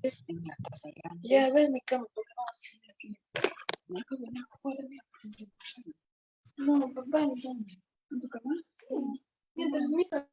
Es en la casa grande. Ya ves mi cama, porque vamos a dormir aquí. No puedo dormir. No, papá, no. ¿En tu cama? Mientras mira.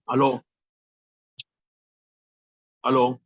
Aló. Aló.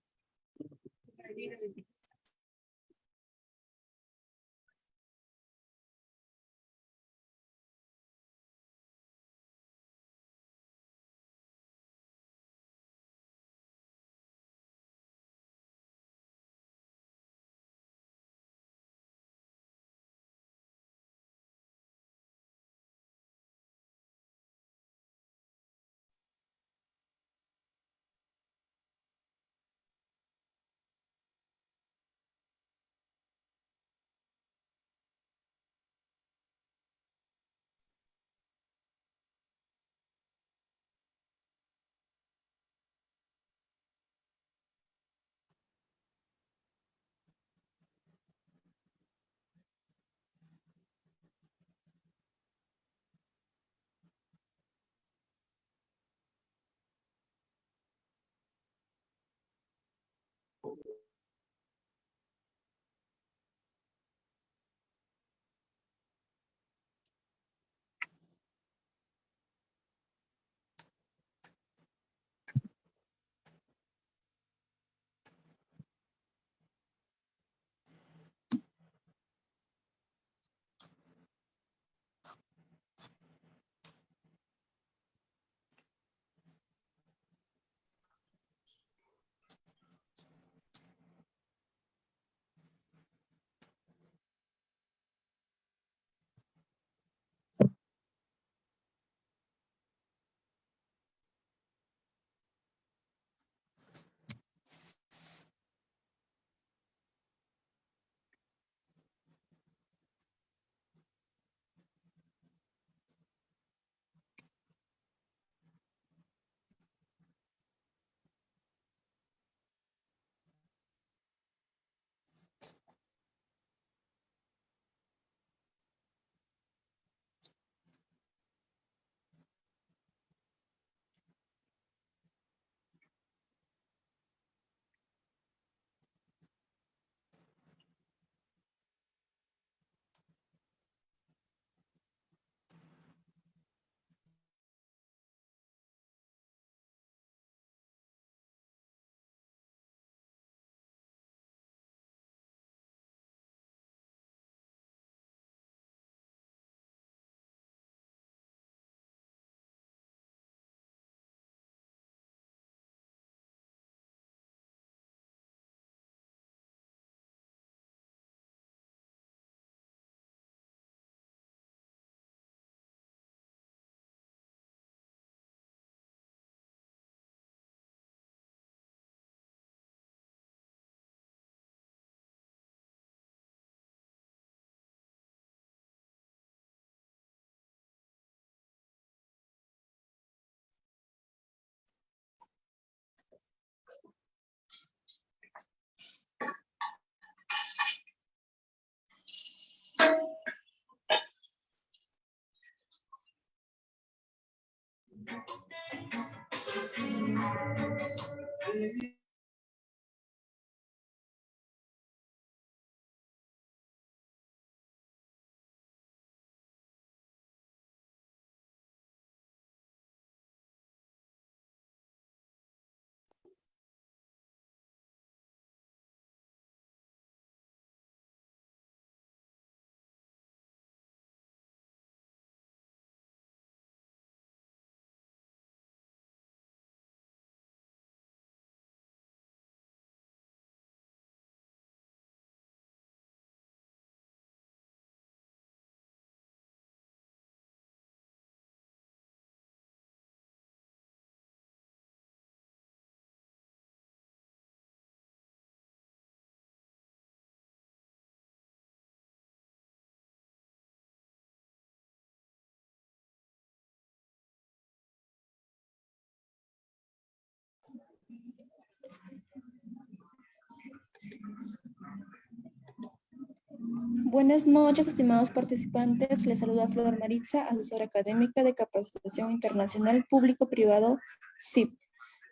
Buenas noches, estimados participantes. Les saluda Flor Maritza, asesora académica de Capacitación Internacional Público-Privado, CIP.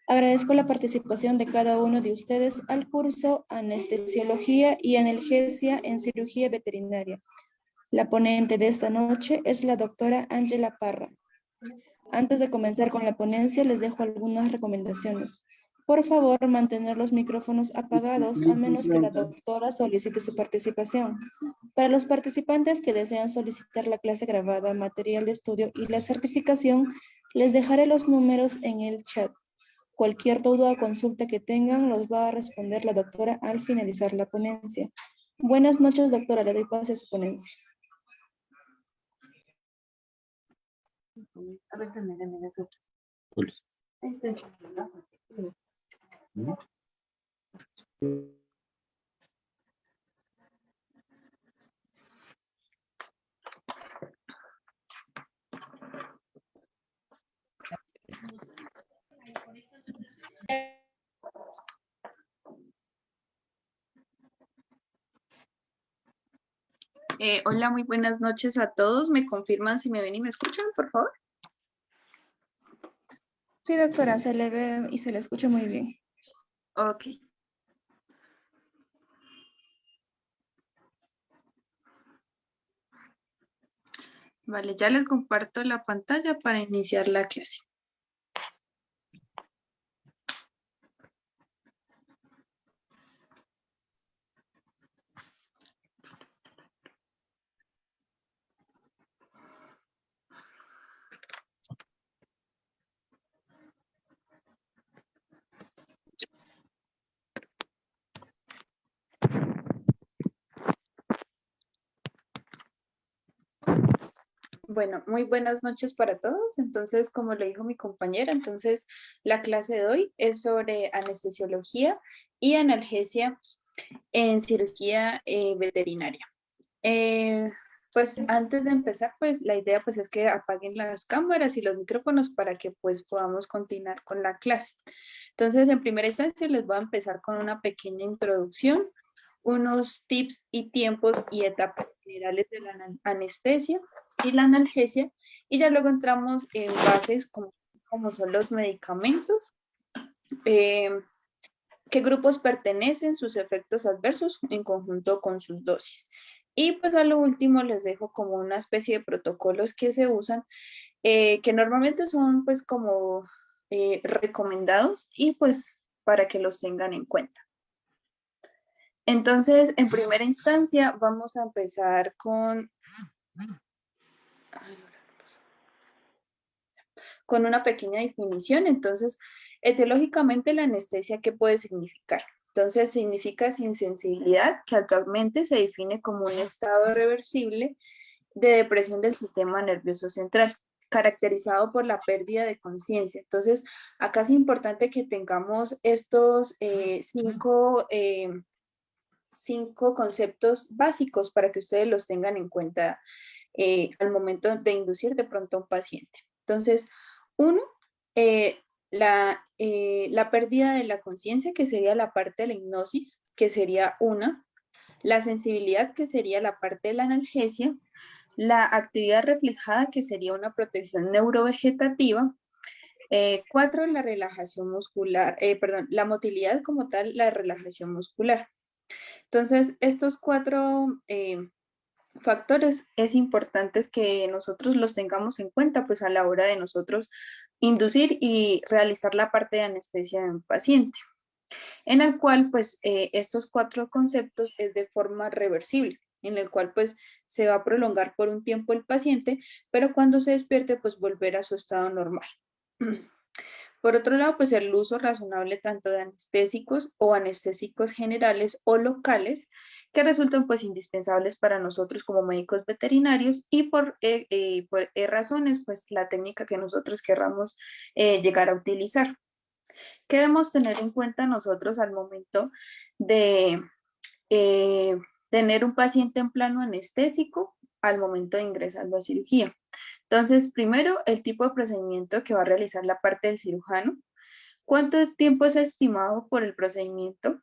Agradezco la participación de cada uno de ustedes al curso Anestesiología y Analgesia en Cirugía Veterinaria. La ponente de esta noche es la doctora Ángela Parra. Antes de comenzar con la ponencia, les dejo algunas recomendaciones. Por favor, mantener los micrófonos apagados a menos que la doctora solicite su participación. Para los participantes que desean solicitar la clase grabada, material de estudio y la certificación, les dejaré los números en el chat. Cualquier duda o consulta que tengan los va a responder la doctora al finalizar la ponencia. Buenas noches, doctora. Le doy pase a su ponencia. A ver, dame eso. Ahí está. Hola, muy buenas noches a todos. ¿Me confirman si me ven y me escuchan, por favor? Sí, doctora, se le ve y se le escucha muy bien. Ok. Vale, ya les comparto la pantalla para iniciar la clase. Bueno, muy buenas noches para todos. Entonces, como le dijo mi compañera, entonces la clase de hoy es sobre anestesiología y analgesia en cirugía veterinaria. Pues antes de empezar, pues la idea pues es que apaguen las cámaras y los micrófonos para que pues podamos continuar con la clase. Entonces, en primera instancia les voy a empezar con una pequeña introducción, unos tips y tiempos y etapas generales de la anestesia y la analgesia, y ya luego entramos en bases como son los medicamentos, qué grupos pertenecen, sus efectos adversos en conjunto con sus dosis. Y pues a lo último les dejo como una especie de protocolos que se usan, que normalmente son pues como recomendados y pues para que los tengan en cuenta. Entonces, en primera instancia vamos a empezar con una pequeña definición. Entonces, etiológicamente la anestesia, ¿qué puede significar? Entonces, significa insensibilidad, que actualmente se define como un estado reversible de depresión del sistema nervioso central, caracterizado por la pérdida de conciencia. Entonces, acá es importante que tengamos estos cinco conceptos básicos para que ustedes los tengan en cuenta al momento de inducir de pronto a un paciente. Entonces, uno, la pérdida de la conciencia, que sería la parte de la hipnosis, que sería una, la sensibilidad, que sería la parte de la analgesia, la actividad reflejada, que sería una protección neurovegetativa, 4, la relajación muscular, la motilidad como tal, la relajación muscular. Entonces, estos 4 factores es importante que nosotros los tengamos en cuenta pues a la hora de nosotros inducir y realizar la parte de anestesia de un paciente, en el cual pues estos 4 conceptos es de forma reversible, en el cual pues se va a prolongar por un tiempo el paciente, pero cuando se despierte pues volver a su estado normal. Por otro lado, pues el uso razonable tanto de anestésicos o anestésicos generales o locales que resultan pues indispensables para nosotros como médicos veterinarios y por razones pues la técnica que nosotros querramos llegar a utilizar. ¿Qué debemos tener en cuenta nosotros al momento de tener un paciente en plano anestésico al momento de ingresarlo a cirugía? Entonces, primero, el tipo de procedimiento que va a realizar la parte del cirujano. ¿Cuánto tiempo es estimado por el procedimiento?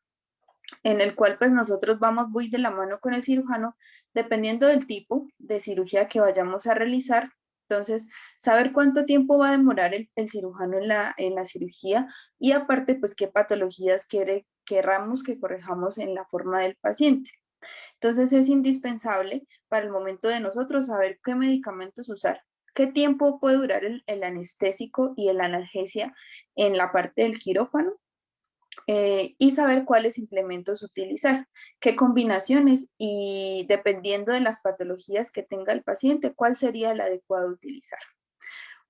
En el cual pues nosotros vamos muy de la mano con el cirujano, dependiendo del tipo de cirugía que vayamos a realizar. Entonces, saber cuánto tiempo va a demorar el cirujano en la cirugía y aparte pues qué patologías querramos que corrijamos en la forma del paciente. Entonces es indispensable para el momento de nosotros saber qué medicamentos usar, qué tiempo puede durar el anestésico y el analgesia en la parte del quirófano y saber cuáles implementos utilizar, qué combinaciones y dependiendo de las patologías que tenga el paciente, cuál sería el adecuado utilizar.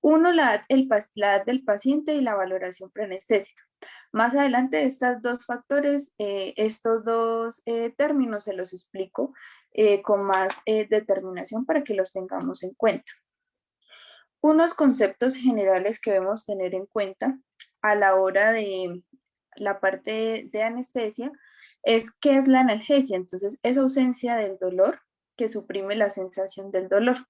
Uno, la edad del paciente y la valoración preanestésica. Más adelante, estos 2 factores, estos 2 términos se los explico con más determinación para que los tengamos en cuenta. Unos conceptos generales que debemos tener en cuenta a la hora de la parte de anestesia es qué es la analgesia. Entonces, es ausencia del dolor que suprime la sensación del dolor.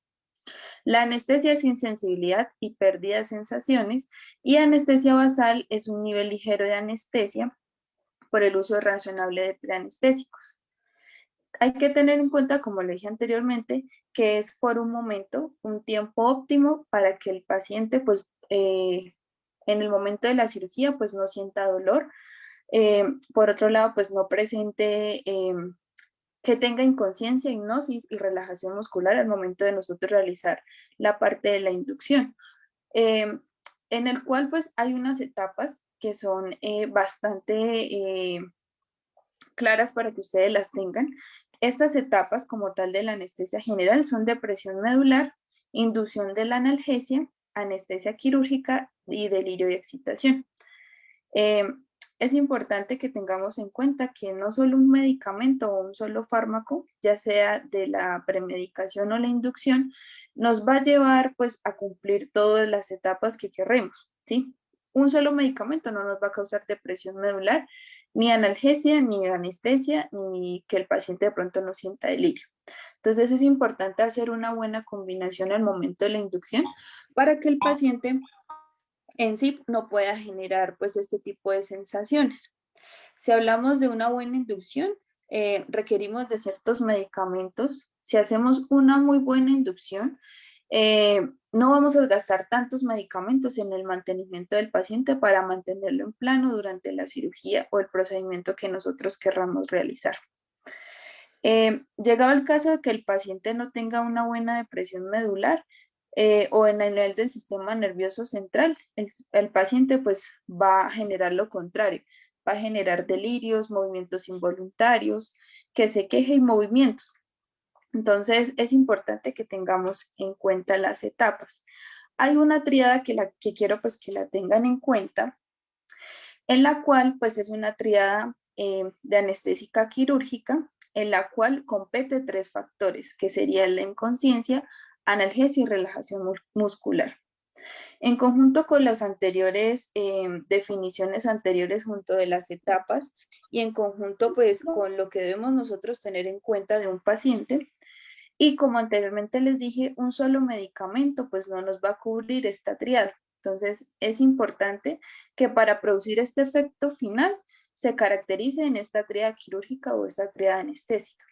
La anestesia es insensibilidad y pérdida de sensaciones y anestesia basal es un nivel ligero de anestesia por el uso razonable de preanestésicos. Hay que tener en cuenta, como le dije anteriormente, que es por un momento, un tiempo óptimo para que el paciente, pues, en el momento de la cirugía, pues, no sienta dolor. Por otro lado, pues, no presente que tenga inconsciencia, hipnosis y relajación muscular al momento de nosotros realizar la parte de la inducción, en el cual pues hay unas etapas que son bastante claras para que ustedes las tengan. Estas etapas como tal de la anestesia general son depresión medular, inducción de la analgesia, anestesia quirúrgica y delirio de excitación. Es importante que tengamos en cuenta que no solo un medicamento o un solo fármaco, ya sea de la premedicación o la inducción, nos va a llevar pues a cumplir todas las etapas que queremos, ¿sí? Un solo medicamento no nos va a causar depresión medular, ni analgesia, ni anestesia, ni que el paciente de pronto no sienta delirio. Entonces es importante hacer una buena combinación al momento de la inducción para que el paciente en sí no pueda generar pues este tipo de sensaciones. Si hablamos de una buena inducción, requerimos de ciertos medicamentos. Si hacemos una muy buena inducción, no vamos a gastar tantos medicamentos en el mantenimiento del paciente para mantenerlo en plano durante la cirugía o el procedimiento que nosotros querramos realizar. Llegado el caso de que el paciente no tenga una buena depresión medular, o en el nivel del sistema nervioso central, el paciente pues va a generar lo contrario, va a generar delirios, movimientos involuntarios, que se queje y movimientos. Entonces es importante que tengamos en cuenta las etapas. Hay una tríada que quiero pues que la tengan en cuenta, en la cual pues es una tríada de anestésica quirúrgica, en la cual compete 3 factores, que serían la inconsciencia, analgesia y relajación muscular. En conjunto con las anteriores definiciones anteriores junto de las etapas y en conjunto pues con lo que debemos nosotros tener en cuenta de un paciente, y como anteriormente les dije, un solo medicamento pues no nos va a cubrir esta triada. Entonces es importante que para producir este efecto final se caracterice en esta triada quirúrgica o esta triada anestésica.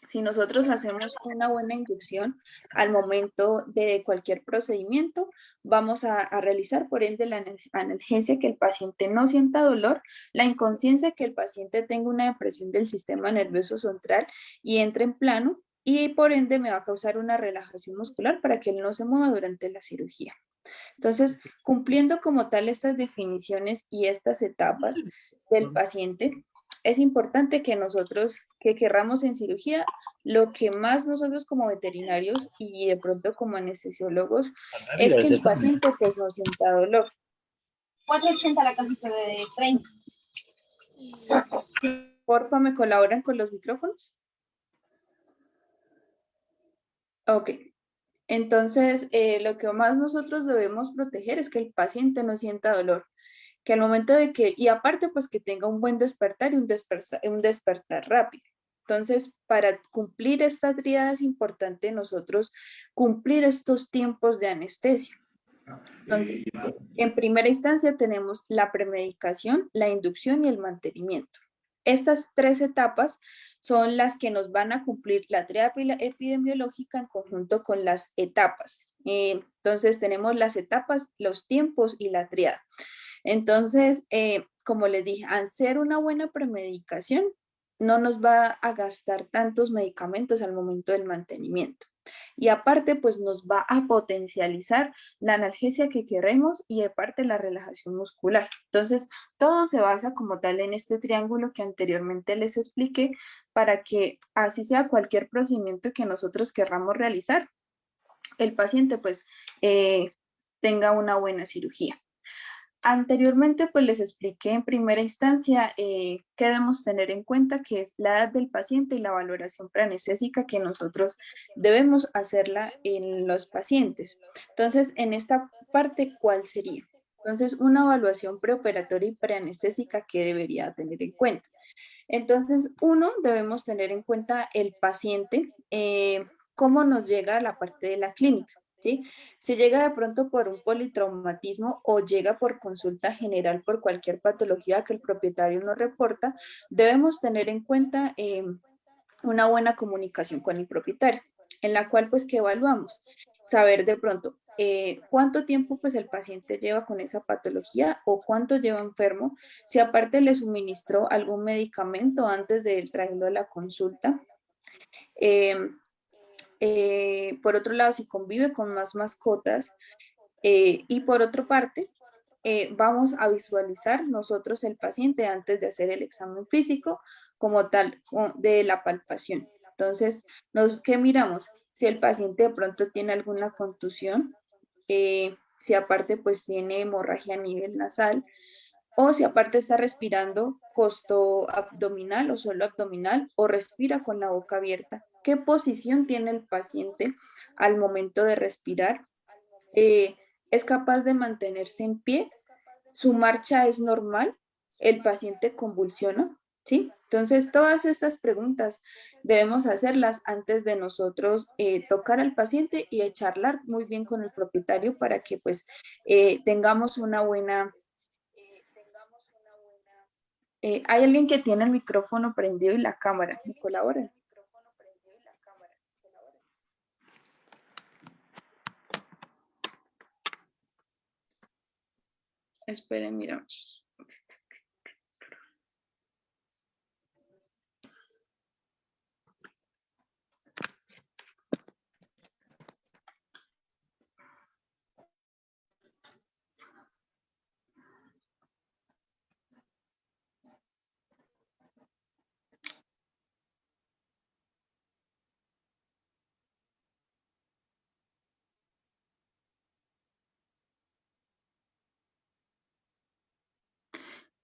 Si nosotros hacemos una buena inducción al momento de cualquier procedimiento, vamos a realizar por ende la analgesia, que el paciente no sienta dolor, la inconsciencia, que el paciente tenga una depresión del sistema nervioso central y entre en plano, y por ende me va a causar una relajación muscular para que él no se mueva durante la cirugía. Entonces, cumpliendo como tal estas definiciones y estas etapas del paciente, es importante que nosotros, que querramos en cirugía, lo que más nosotros como veterinarios y de pronto como anestesiólogos, es que el paciente pues no sienta dolor. 4.80 la cajita de 30. Porfa, ¿me colaboran con los micrófonos? Ok. Entonces, lo que más nosotros debemos proteger es que el paciente no sienta dolor, que al momento de que, y aparte pues que tenga un buen despertar y un despertar rápido. Entonces, para cumplir esta tríada es importante nosotros cumplir estos tiempos de anestesia. Entonces, en primera instancia tenemos la premedicación, la inducción y el mantenimiento. Estas tres etapas son las que nos van a cumplir la tríada epidemiológica en conjunto con las etapas. Entonces, tenemos las etapas, los tiempos y la tríada. Entonces, como les dije, al ser una buena premedicación, no nos va a gastar tantos medicamentos al momento del mantenimiento. Y aparte, pues nos va a potencializar la analgesia que queremos y aparte la relajación muscular. Entonces, todo se basa como tal en este triángulo que anteriormente les expliqué para que así sea cualquier procedimiento que nosotros querramos realizar, el paciente pues tenga una buena cirugía. Anteriormente, pues les expliqué en primera instancia qué debemos tener en cuenta, que es la edad del paciente y la valoración preanestésica que nosotros debemos hacerla en los pacientes. Entonces, en esta parte, ¿cuál sería? Entonces, una evaluación preoperatoria y preanestésica que debería tener en cuenta. Entonces, uno, debemos tener en cuenta el paciente, cómo nos llega a la parte de la clínica. ¿Sí? Si llega de pronto por un politraumatismo o llega por consulta general por cualquier patología que el propietario nos reporta, debemos tener en cuenta una buena comunicación con el propietario, en la cual pues que evaluamos, saber de pronto cuánto tiempo pues el paciente lleva con esa patología o cuánto lleva enfermo, si aparte le suministró algún medicamento antes de traerlo a la consulta. Por otro lado, si convive con más mascotas y por otra parte, vamos a visualizar nosotros el paciente antes de hacer el examen físico como tal de la palpación. Entonces, ¿qué miramos? Si el paciente de pronto tiene alguna contusión, si aparte pues tiene hemorragia a nivel nasal, o si aparte está respirando costo abdominal o solo abdominal, o respira con la boca abierta. ¿Qué posición tiene el paciente al momento de respirar? ¿Es capaz de mantenerse en pie? ¿Su marcha es normal? ¿El paciente convulsiona? ¿Sí? Entonces, todas estas preguntas debemos hacerlas antes de nosotros tocar al paciente y charlar muy bien con el propietario para que pues tengamos una buena... hay alguien que tiene el micrófono prendido y la cámara. ¿Me colaboran? Esperen, miramos.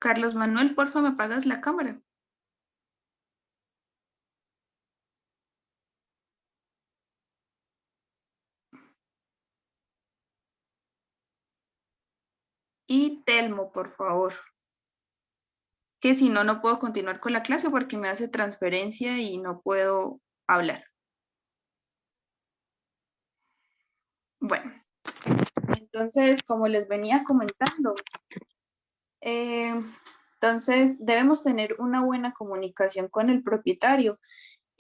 Carlos Manuel, porfa, ¿me apagas la cámara? Y Telmo, por favor. Que si no, no puedo continuar con la clase porque me hace transferencia y no puedo hablar. Bueno, entonces, como les venía comentando, entonces debemos tener una buena comunicación con el propietario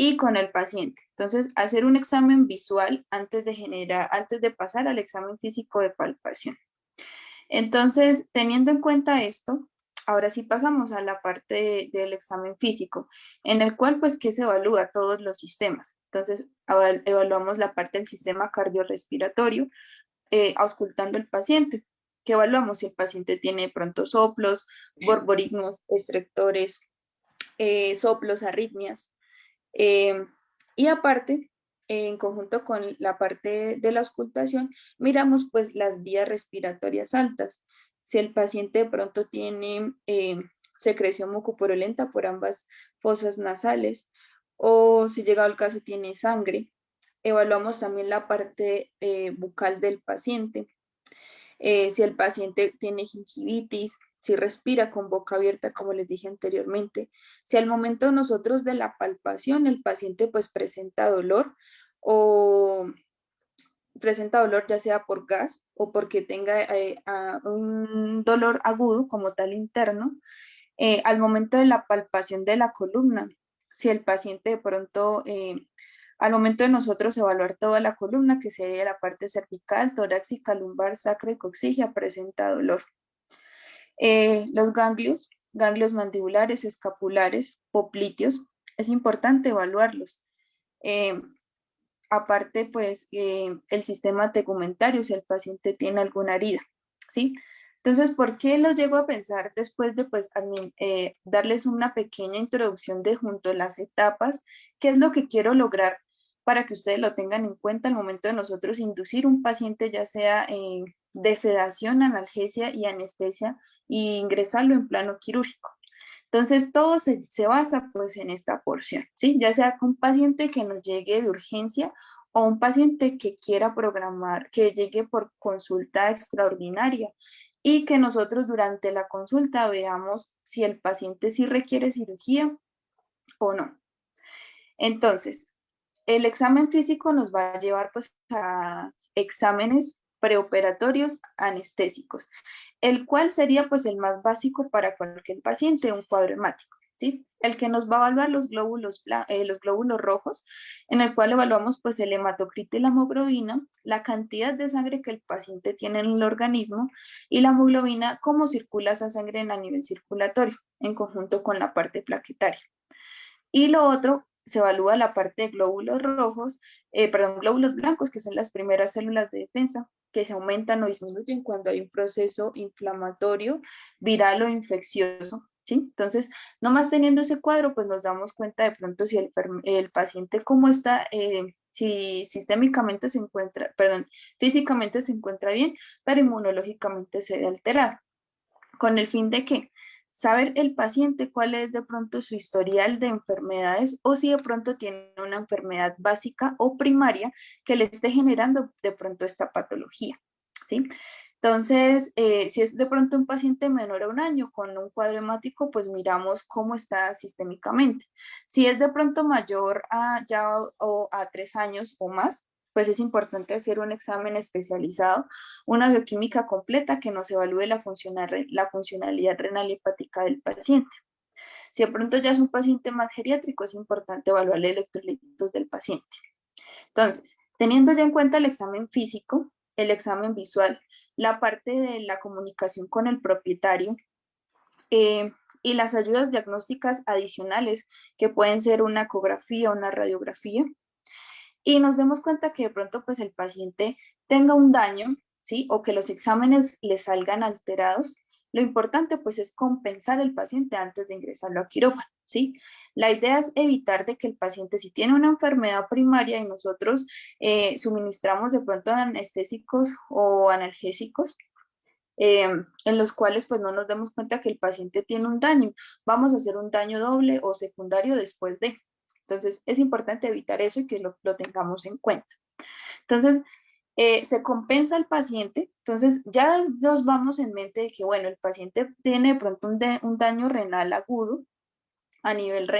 y con el paciente. Entonces, hacer un examen visual antes de pasar al examen físico de palpación. Entonces, teniendo en cuenta esto, ahora sí pasamos a la parte del examen físico, en el cual, pues, ¿qué se evalúa? Todos los sistemas. Entonces, evaluamos la parte del sistema cardiorrespiratorio, auscultando al paciente, que evaluamos si el paciente tiene de pronto soplos, borborigmos, estertores, soplos, arritmias. Y aparte, en conjunto con la parte de la auscultación, miramos pues las vías respiratorias altas. Si el paciente de pronto tiene secreción mucopurulenta por ambas fosas nasales, o si llegado el caso tiene sangre. Evaluamos también la parte bucal del paciente, si el paciente tiene gingivitis, si respira con boca abierta, como les dije anteriormente. Si al momento nosotros de la palpación el paciente pues presenta dolor o presenta dolor ya sea por gas o porque tenga un dolor agudo como tal interno, al momento de la palpación de la columna, si el paciente de pronto, al momento de nosotros evaluar toda la columna, que sería la parte cervical, torácica, lumbar, sacra y coxígea, presenta dolor. Los ganglios mandibulares, escapulares, popliteos, es importante evaluarlos. Aparte, pues, el sistema tegumentario, si el paciente tiene alguna herida, ¿sí? Entonces, ¿por qué los llego a pensar después de, pues, darles una pequeña introducción de junto a las etapas? ¿Qué es lo que quiero lograr para que ustedes lo tengan en cuenta al momento de nosotros inducir un paciente, ya sea de sedación, analgesia y anestesia, e ingresarlo en plano quirúrgico? Entonces, todo se basa pues en esta porción, ¿sí? Ya sea un paciente que nos llegue de urgencia o un paciente que quiera programar, que llegue por consulta extraordinaria y que nosotros durante la consulta veamos si el paciente sí requiere cirugía o no. Entonces, el examen físico nos va a llevar pues a exámenes preoperatorios anestésicos, el cual sería pues el más básico para cualquier paciente, un cuadro hemático, ¿sí? El que nos va a evaluar los glóbulos rojos, en el cual evaluamos pues el hematocrito y la hemoglobina, la cantidad de sangre que el paciente tiene en el organismo y la hemoglobina, cómo circula esa sangre a nivel circulatorio, en conjunto con la parte plaquetaria. Y lo otro, se evalúa la parte de glóbulos glóbulos blancos, que son las primeras células de defensa, que se aumentan o disminuyen cuando hay un proceso inflamatorio, viral o infeccioso, ¿sí? Entonces, nomás teniendo ese cuadro, pues nos damos cuenta de pronto si el paciente cómo está, si sistémicamente se encuentra, físicamente se encuentra bien, pero inmunológicamente se ve alterado. ¿Con el fin de qué? Saber el paciente cuál es de pronto su historial de enfermedades o si de pronto tiene una enfermedad básica o primaria que le esté generando de pronto esta patología, ¿sí? Entonces, si es de pronto un paciente menor a un año con un cuadro hemático, pues miramos cómo está sistémicamente. Si es de pronto mayor a 3 años o más, pues es importante hacer un examen especializado, una bioquímica completa que nos evalúe la funcionalidad renal y hepática del paciente. Si de pronto ya es un paciente más geriátrico, es importante evaluar los electrolitos del paciente. Entonces, teniendo ya en cuenta el examen físico, el examen visual, la parte de la comunicación con el propietario y las ayudas diagnósticas adicionales que pueden ser una ecografía o una radiografía, y nos demos cuenta que de pronto pues el paciente tenga un daño, ¿sí? O que los exámenes le salgan alterados, lo importante pues es compensar al paciente antes de ingresarlo a quirófano, ¿sí? La idea es evitar de que el paciente, si tiene una enfermedad primaria y nosotros suministramos de pronto anestésicos o analgésicos, en los cuales pues no nos demos cuenta que el paciente tiene un daño, vamos a hacer un daño doble o secundario después de. Entonces, es importante evitar eso y que lo tengamos en cuenta. Entonces, se compensa al paciente. Entonces, ya nos vamos en mente de que, bueno, el paciente tiene de pronto un daño renal agudo a nivel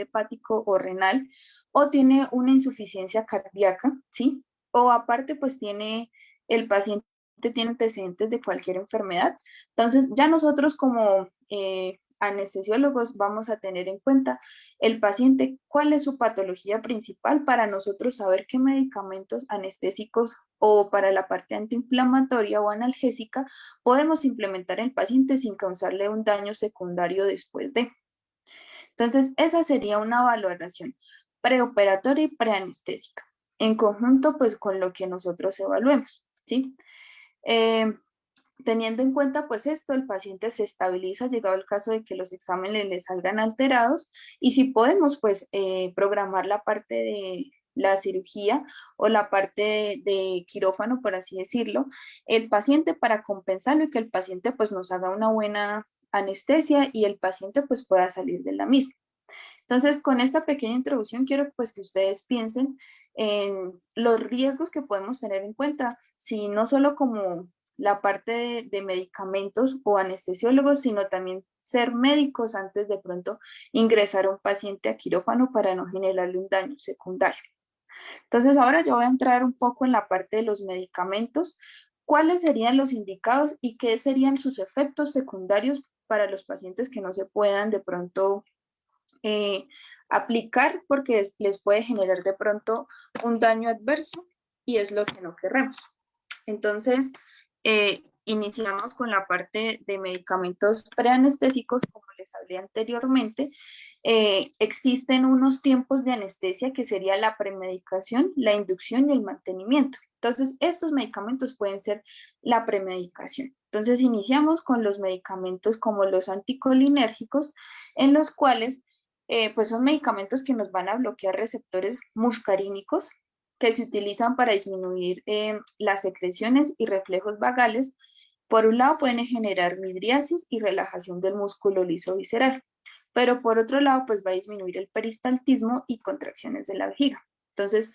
hepático o renal, o tiene una insuficiencia cardíaca, ¿sí? O aparte, pues el paciente tiene antecedentes de cualquier enfermedad. Entonces, ya nosotros como anestesiólogos vamos a tener en cuenta el paciente, cuál es su patología principal para nosotros saber qué medicamentos anestésicos o para la parte antiinflamatoria o analgésica podemos implementar en el paciente sin causarle un daño secundario después de. Entonces, esa sería una valoración preoperatoria y preanestésica, en conjunto pues con lo que nosotros evaluemos, ¿sí? Teniendo en cuenta pues esto, el paciente se estabiliza llegado el caso de que los exámenes le salgan alterados y si podemos pues programar la parte de la cirugía o la parte de quirófano, por así decirlo, el paciente para compensarlo y que el paciente pues nos haga una buena anestesia y el paciente pues pueda salir de la misma. Entonces, con esta pequeña introducción quiero pues que ustedes piensen en los riesgos que podemos tener en cuenta, si no solo como la parte de medicamentos o anestesiólogos, sino también ser médicos antes de pronto ingresar a un paciente a quirófano para no generarle un daño secundario. Entonces, ahora yo voy a entrar un poco en la parte de los medicamentos, cuáles serían los indicados y qué serían sus efectos secundarios para los pacientes que no se puedan de pronto aplicar porque les puede generar de pronto un daño adverso y es lo que no queremos. Entonces, iniciamos con la parte de medicamentos preanestésicos, como les hablé anteriormente. Existen unos tiempos de anestesia que sería la premedicación, la inducción y el mantenimiento. Entonces, estos medicamentos pueden ser la premedicación. Entonces, iniciamos con los medicamentos como los anticolinérgicos, en los cuales pues son medicamentos que nos van a bloquear receptores muscarínicos que se utilizan para disminuir las secreciones y reflejos vagales. Por un lado pueden generar midriasis y relajación del músculo liso visceral, pero por otro lado pues va a disminuir el peristaltismo y contracciones de la vejiga. Entonces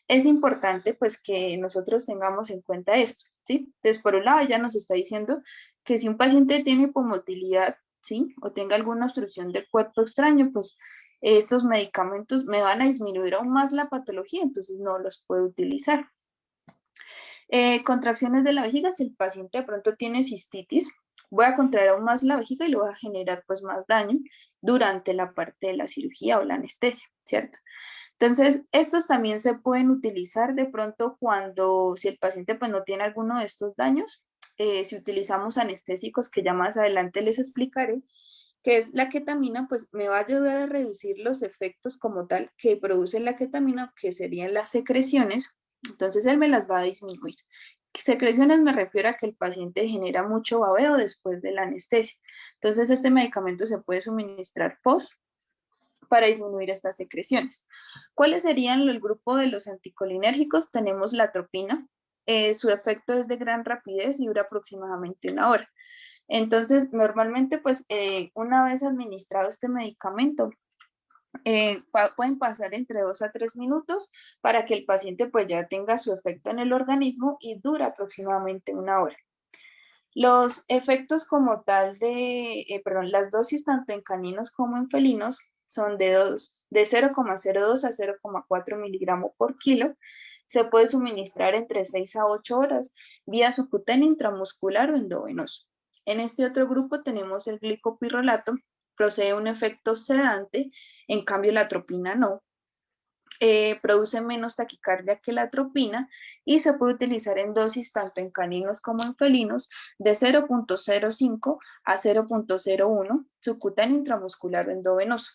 es importante pues que nosotros tengamos en cuenta esto, ¿sí? Entonces por un lado ya nos está diciendo que si un paciente tiene hipomotilidad, ¿sí? O tenga alguna obstrucción de cuerpo extraño, pues estos medicamentos me van a disminuir aún más la patología, entonces no los puedo utilizar. Contracciones de la vejiga, si el paciente de pronto tiene cistitis, voy a contraer aún más la vejiga y le voy a generar pues más daño durante la parte de la cirugía o la anestesia, ¿cierto? Entonces, estos también se pueden utilizar de pronto cuando, si el paciente pues no tiene alguno de estos daños, si utilizamos anestésicos que ya más adelante les explicaré, que es la ketamina, pues me va a ayudar a reducir los efectos como tal que produce la ketamina, que serían las secreciones, entonces él me las va a disminuir. Secreciones me refiero a que el paciente genera mucho babeo después de la anestesia, entonces este medicamento se puede suministrar post para disminuir estas secreciones. ¿Cuáles serían el grupo de los anticolinérgicos? Tenemos la atropina, su efecto es de gran rapidez y dura aproximadamente 1 hora. Entonces, normalmente, pues, una vez administrado este medicamento, pueden pasar entre 2 a 3 minutos para que el paciente pues ya tenga su efecto en el organismo y dura aproximadamente 1 hora. Los efectos como tal las dosis tanto en caninos como en felinos son de 0,02 a 0,4 miligramos por kilo. Se puede suministrar entre 6 a 8 horas vía subcutánea, intramuscular o endovenoso. En este otro grupo tenemos el glicopirrolato, posee un efecto sedante, en cambio la atropina no. Produce menos taquicardia que la atropina y se puede utilizar en dosis tanto en caninos como en felinos de 0,05 a 0,01 subcutáneo, intramuscular o endovenoso.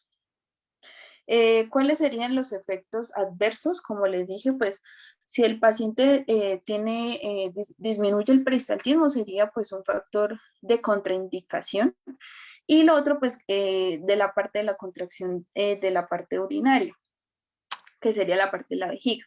¿Cuáles serían los efectos adversos? Como les dije, pues si el paciente disminuye el peristaltismo sería pues un factor de contraindicación. Y lo otro pues de la parte de la contracción de la parte urinaria, que sería la parte de la vejiga.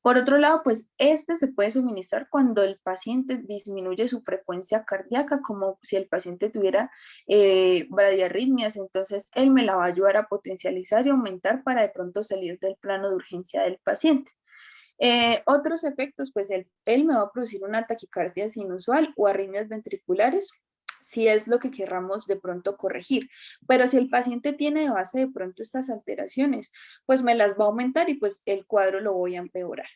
Por otro lado, pues este se puede suministrar cuando el paciente disminuye su frecuencia cardíaca, como si el paciente tuviera bradiarritmias, entonces él me la va a ayudar a potencializar y aumentar para de pronto salir del plano de urgencia del paciente. Otros efectos, pues él me va a producir una taquicardia sinusual o arritmias ventriculares, si es lo que querramos de pronto corregir. Pero si el paciente tiene de base de pronto estas alteraciones, pues me las va a aumentar y pues el cuadro lo voy a empeorar.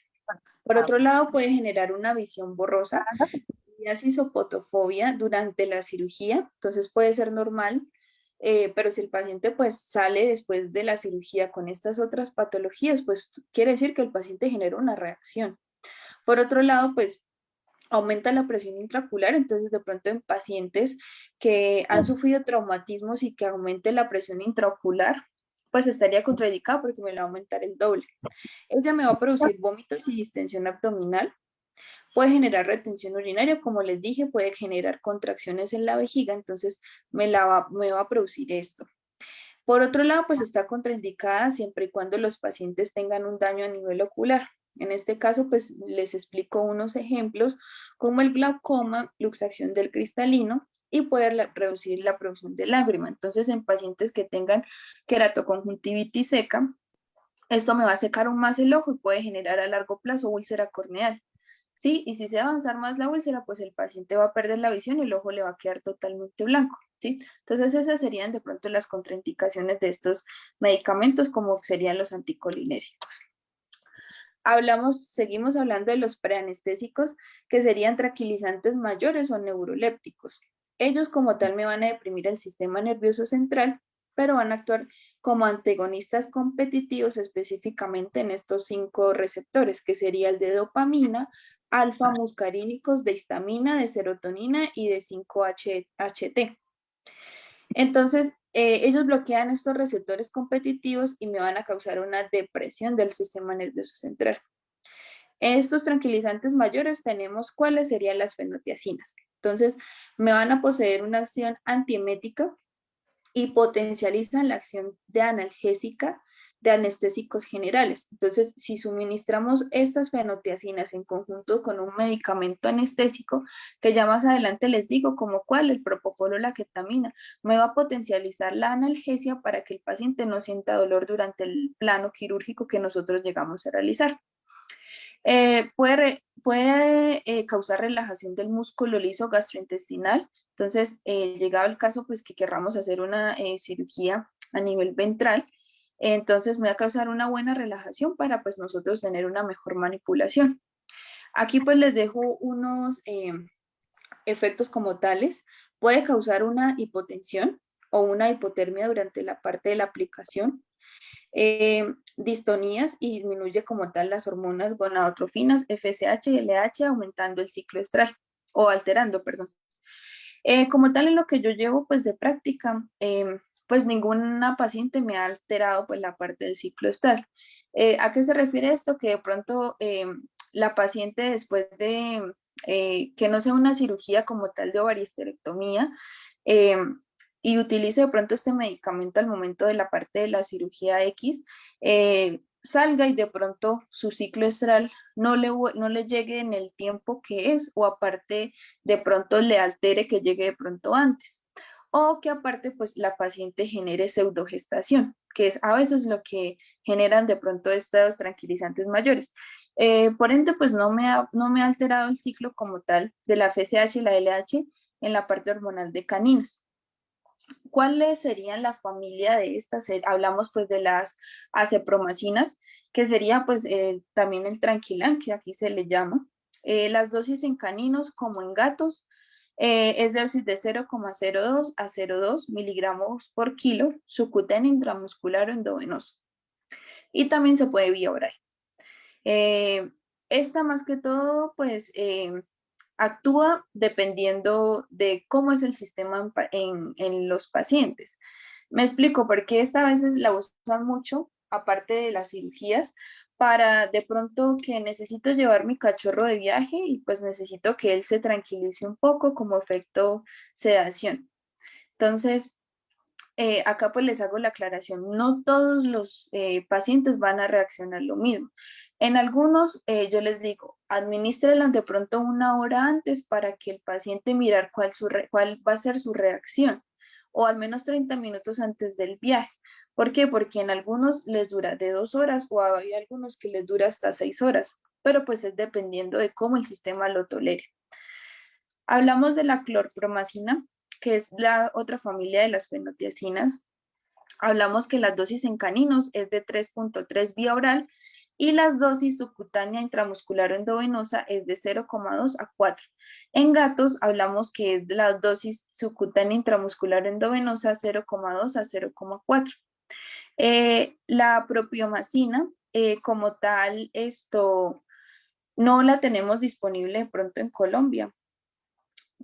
Por otro lado, puede generar una visión borrosa, psoriasis o fotofobia durante la cirugía, entonces puede ser normal. pero si el paciente pues sale después de la cirugía con estas otras patologías, pues quiere decir que el paciente genera una reacción. Por otro lado, pues aumenta la presión intraocular, entonces de pronto en pacientes que han sufrido traumatismos y que aumente la presión intraocular, pues estaría contraindicado porque me la va a aumentar el doble. Ella me va a producir vómitos y distensión abdominal, puede generar retención urinaria, como les dije, puede generar contracciones en la vejiga, entonces me va a producir esto. Por otro lado, pues está contraindicada siempre y cuando los pacientes tengan un daño a nivel ocular. En este caso, pues les explico unos ejemplos como el glaucoma, luxación del cristalino y puede reducir la producción de lágrima. Entonces, en pacientes que tengan queratoconjuntivitis seca, esto me va a secar aún más el ojo y puede generar a largo plazo úlcera corneal. ¿Sí? Y si se va a avanzar más la úlcera, pues el paciente va a perder la visión y el ojo le va a quedar totalmente blanco, ¿sí? Entonces esas serían de pronto las contraindicaciones de estos medicamentos, como serían los anticolinérgicos. Seguimos hablando de los preanestésicos, que serían tranquilizantes mayores o neurolépticos. Ellos como tal me van a deprimir el sistema nervioso central, pero van a actuar como antagonistas competitivos específicamente en estos 5 receptores, que sería el de dopamina, alfa muscarínicos, de histamina, de serotonina y de 5-HT. Entonces, ellos bloquean estos receptores competitivos y me van a causar una depresión del sistema nervioso central. Estos tranquilizantes mayores tenemos cuáles serían las fenotiacinas. Entonces, me van a poseer una acción antiemética y potencializan la acción de analgésica de anestésicos generales. Entonces, si suministramos estas fenotiacinas en conjunto con un medicamento anestésico, que ya más adelante les digo como cuál, el propofol o la ketamina, me va a potencializar la analgesia para que el paciente no sienta dolor durante el plano quirúrgico que nosotros llegamos a realizar. Puede causar relajación del músculo liso gastrointestinal. Entonces, llegado el caso, pues que querramos hacer una cirugía a nivel ventral, entonces me va a causar una buena relajación para pues nosotros tener una mejor manipulación. Aquí pues les dejo unos efectos como tales. Puede causar una hipotensión o una hipotermia durante la parte de la aplicación. Distonías y disminuye como tal las hormonas gonadotrofinas, FSH y LH, aumentando el ciclo estral o alterando, perdón. Como tal en lo que yo llevo pues de práctica, pues ninguna paciente me ha alterado pues la parte del ciclo estral. ¿A qué se refiere esto? Que de pronto la paciente después de que no sea una cirugía como tal de ovariesterectomía, y utilice de pronto este medicamento al momento de la parte de la cirugía X, salga y de pronto su ciclo estral no le llegue en el tiempo que es, o aparte de pronto le altere que llegue de pronto antes, o que aparte pues la paciente genere pseudogestación, que es a veces lo que generan de pronto estos tranquilizantes mayores. Por ende pues no me ha alterado el ciclo como tal de la FSH y la LH en la parte hormonal de caninos. ¿Cuáles serían la familia de estas? Hablamos pues de las acepromacinas, que sería pues también el tranquilán, que aquí se le llama. Las dosis en caninos como en gatos es dosis de 0,02 a 0,2 miligramos por kilo, subcutáneo, intramuscular o endovenoso. Y también se puede vía oral. Esta más que todo pues actúa dependiendo de cómo es el sistema en los pacientes. Me explico, porque esta a veces la usan mucho, aparte de las cirugías, para de pronto que necesito llevar mi cachorro de viaje y pues necesito que él se tranquilice un poco como efecto sedación. Entonces, acá pues les hago la aclaración, no todos los pacientes van a reaccionar lo mismo. En algunos yo les digo, administrenla de pronto 1 hora antes para que el paciente mirar cuál va a ser su reacción, o al menos 30 minutos antes del viaje. ¿Por qué? Porque en algunos les dura de 2 horas o hay algunos que les dura hasta 6 horas, pero pues es dependiendo de cómo el sistema lo tolere. Hablamos de la clorpromacina, que es la otra familia de las fenotiacinas. Hablamos que las dosis en caninos es de 3.3 vía oral y la dosis subcutánea intramuscular endovenosa es de 0,2 a 4. En gatos hablamos que es la dosis subcutánea intramuscular endovenosa 0,2 a 0,4. La propiomacina, como tal, esto no la tenemos disponible de pronto en Colombia,